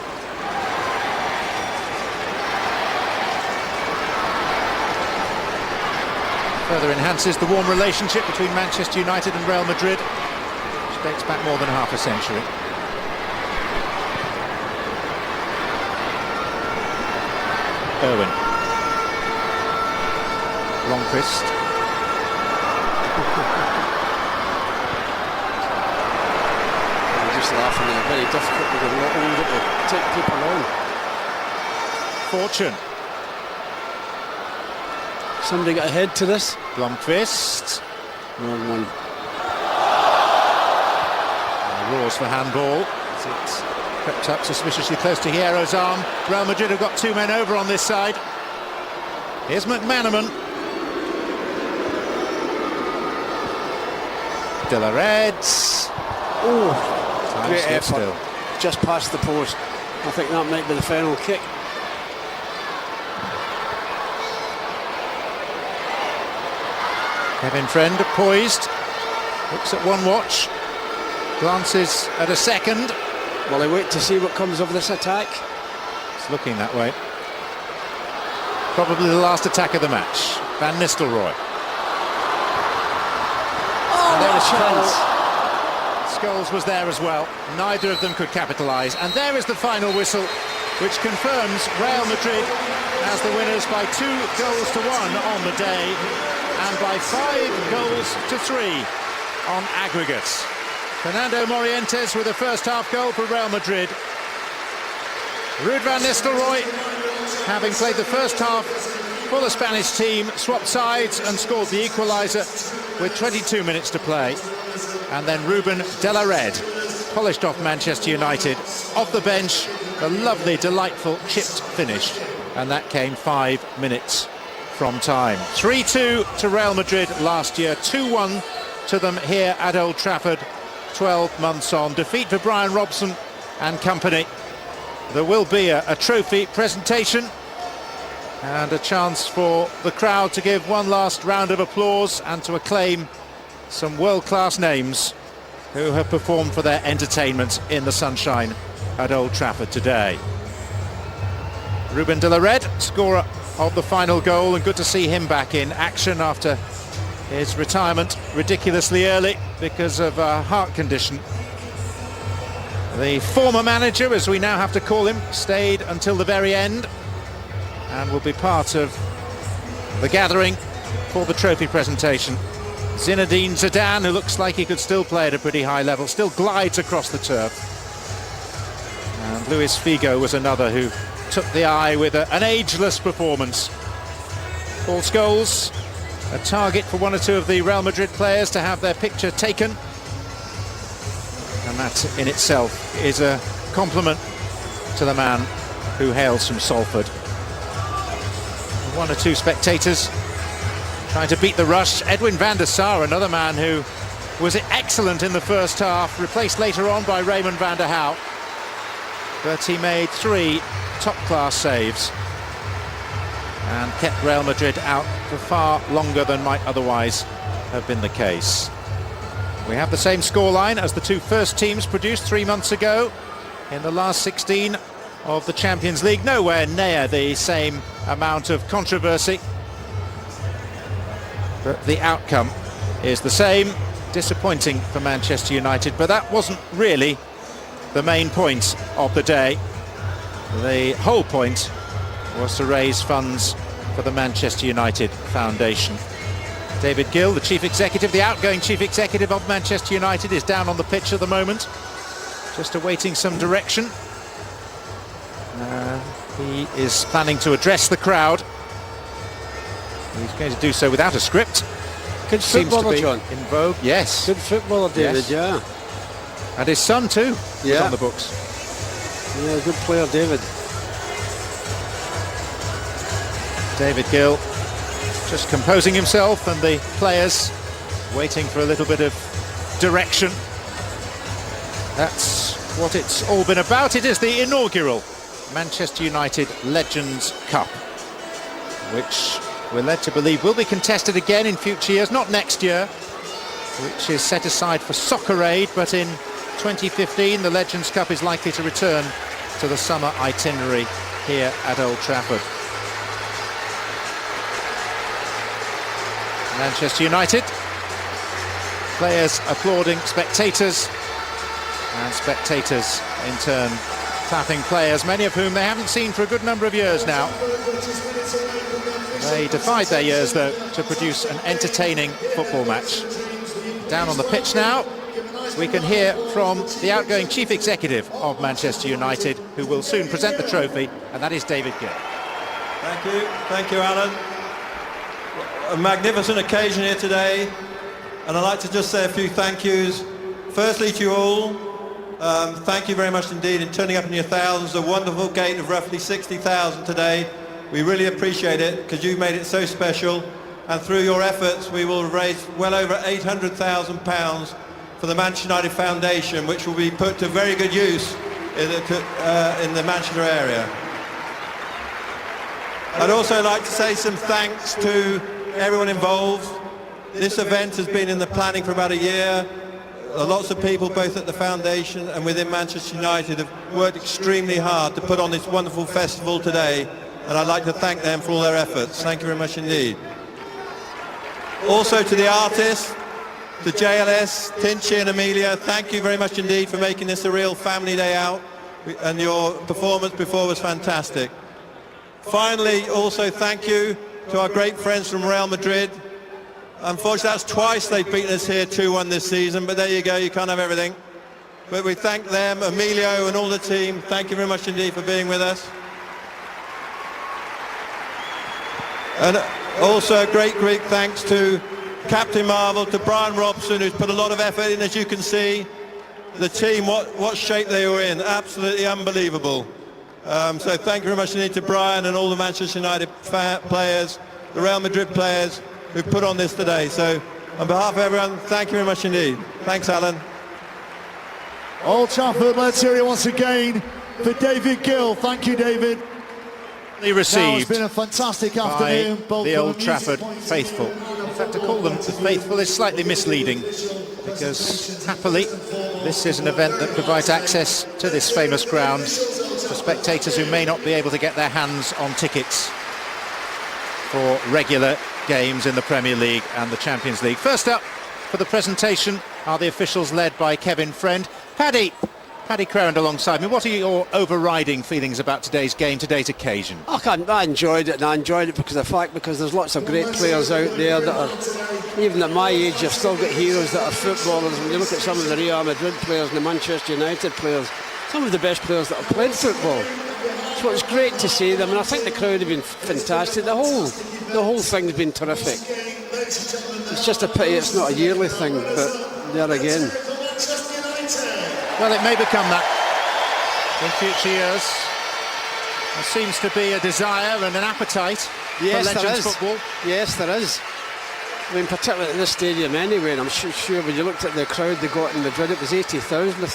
Further enhances the warm relationship between Manchester United and Real Madrid, which dates back more than half a century. Owen. Blomqvist. I'm just laughing there. Very difficult with a lot older to take people on. Fortune. Somebody got ahead to this. Blomqvist. Wrong one. Roars for handball. It's crept up suspiciously close to Hierro's arm. Real Madrid have got two men over on this side. Here's McManaman. De La Reds. Oh, great effort. Still. Just past the post. I think that might be the final kick. Kevin Friend poised. Looks at one watch. Glances at a second. Will he wait to see what comes of this attack? It's looking that way. Probably the last attack of the match. Van Nistelrooy. Oh, what a chance. Scholes was there as well. Neither of them could capitalise. And there is the final whistle, which confirms Real Madrid as the winners by 2-1 on the day and by 5-3 on aggregates. Fernando Morientes with a first-half goal for Real Madrid. Ruud van Nistelrooy, having played the first half for the Spanish team, swapped sides and scored the equaliser with 22 minutes to play. And then Ruben de la Red polished off Manchester United off the bench. A lovely, delightful chipped finish. And that came 5 minutes from time. 3-2 to Real Madrid last year, 2-1 to them here at Old Trafford. 12 months on. Defeat for Brian Robson and company. There will be a trophy presentation and a chance for the crowd to give one last round of applause and to acclaim some world-class names who have performed for their entertainment in the sunshine at Old Trafford today. Ruben de la Red, scorer of the final goal, and good to see him back in action after his retirement ridiculously early because of a heart condition. The former manager, as we now have to call him, stayed until the very end and will be part of the gathering for the trophy presentation. Zinedine Zidane, who looks like he could still play at a pretty high level, still glides across the turf. And Luis Figo was another who took the eye with an ageless performance. Paul Scholes, a target for one or two of the Real Madrid players to have their picture taken. And that in itself is a compliment to the man who hails from Salford. One or two spectators trying to beat the rush. Edwin van der Sar, another man who was excellent in the first half, replaced later on by Raymond van der Hout. But he made 3 top-class saves and kept Real Madrid out for far longer than might otherwise have been the case. We have the same scoreline as the 2 first teams produced 3 months ago in the last 16 of the Champions League. Nowhere near the same amount of controversy, but the outcome is the same. Disappointing for Manchester United, but that wasn't really the main point of the day. The whole point was to raise funds for the Manchester United Foundation. David Gill, the chief executive, the outgoing chief executive of Manchester United, is down on the pitch at the moment, just awaiting some direction. He is planning to address the crowd. He's going to do so without a script. Good footballer, John. In vogue, yes. Good footballer, David, yes. yeah. And his son too, yeah, was on the books. Yeah, good player, David. David Gill just composing himself, and the players waiting for a little bit of direction. That's what it's all been about. It is the inaugural Manchester United Legends Cup, which we're led to believe will be contested again in future years, not next year, which is set aside for Soccer Aid, but in 2015 the Legends Cup is likely to return to the summer itinerary here at Old Trafford. Manchester United, players applauding spectators, and spectators in turn clapping players, many of whom they haven't seen for a good number of years now. They defied their years, though, to produce an entertaining football match. Down on the pitch now, we can hear from the outgoing chief executive of Manchester United, who will soon present the trophy, and that is David Gill. Thank you, Alan. A magnificent occasion here today, and I'd like to just say a few thank yous. Firstly to you all, thank you very much indeed in turning up in your thousands, a wonderful gate of roughly 60,000 today. We really appreciate it because you've made it so special, and through your efforts we will raise well over £800,000 for the Manchester United Foundation, which will be put to very good use in the Manchester area. I'd also like to say some thanks to everyone involved. This event has been in the planning for about a year. Lots of people, both at the foundation and within Manchester United, have worked extremely hard to put on this wonderful festival today, and I'd like to thank them for all their efforts. Thank you very much indeed. Also to the artists, to JLS, Tinchy and Amelia, thank you very much indeed for making this a real family day out, and your performance before was fantastic. Finally, also thank you to our great friends from Real Madrid. Unfortunately, that's twice they've beaten us here 2-1 this season, but there you go, you can't have everything. But we thank them, Emilio and all the team, thank you very much indeed for being with us. And also a great thanks to Captain Marvel, to Brian Robson, who's put a lot of effort in, as you can see. The team, what shape they were in, absolutely unbelievable. So thank you very much indeed to Brian and all the Manchester United players, the Real Madrid players who put on this today. So on behalf of everyone, thank you very much indeed. Thanks, Alan. Old Trafford, let's hear it once again for David Gill. Thank you, David. Received it's been a fantastic afternoon. By the Old Trafford faithful. In fact, to call them the faithful is slightly misleading. because happily this is an event that provides access to this famous ground for spectators who may not be able to get their hands on tickets for regular games in the Premier League and the Champions League. First up for the presentation are the officials led by Kevin Friend. Paddy Crowand alongside me. What are your overriding feelings about today's game, today's occasion? I enjoyed it, and I enjoyed it because there's lots of great players out there that are, even at my age, you've still got heroes that are footballers. When you look at some of the Real Madrid players and the Manchester United players, some of the best players that have played football. So it's great to see them, and I think the crowd have been fantastic. The whole thing's been terrific. It's just a pity it's not a yearly thing, but there again. Well, it may become that in future years. There seems to be a desire and an appetite for Legends football. Yes, there is. I mean, particularly at this stadium anyway, and I'm sure when you looked at the crowd they got in Madrid, it was 80,000.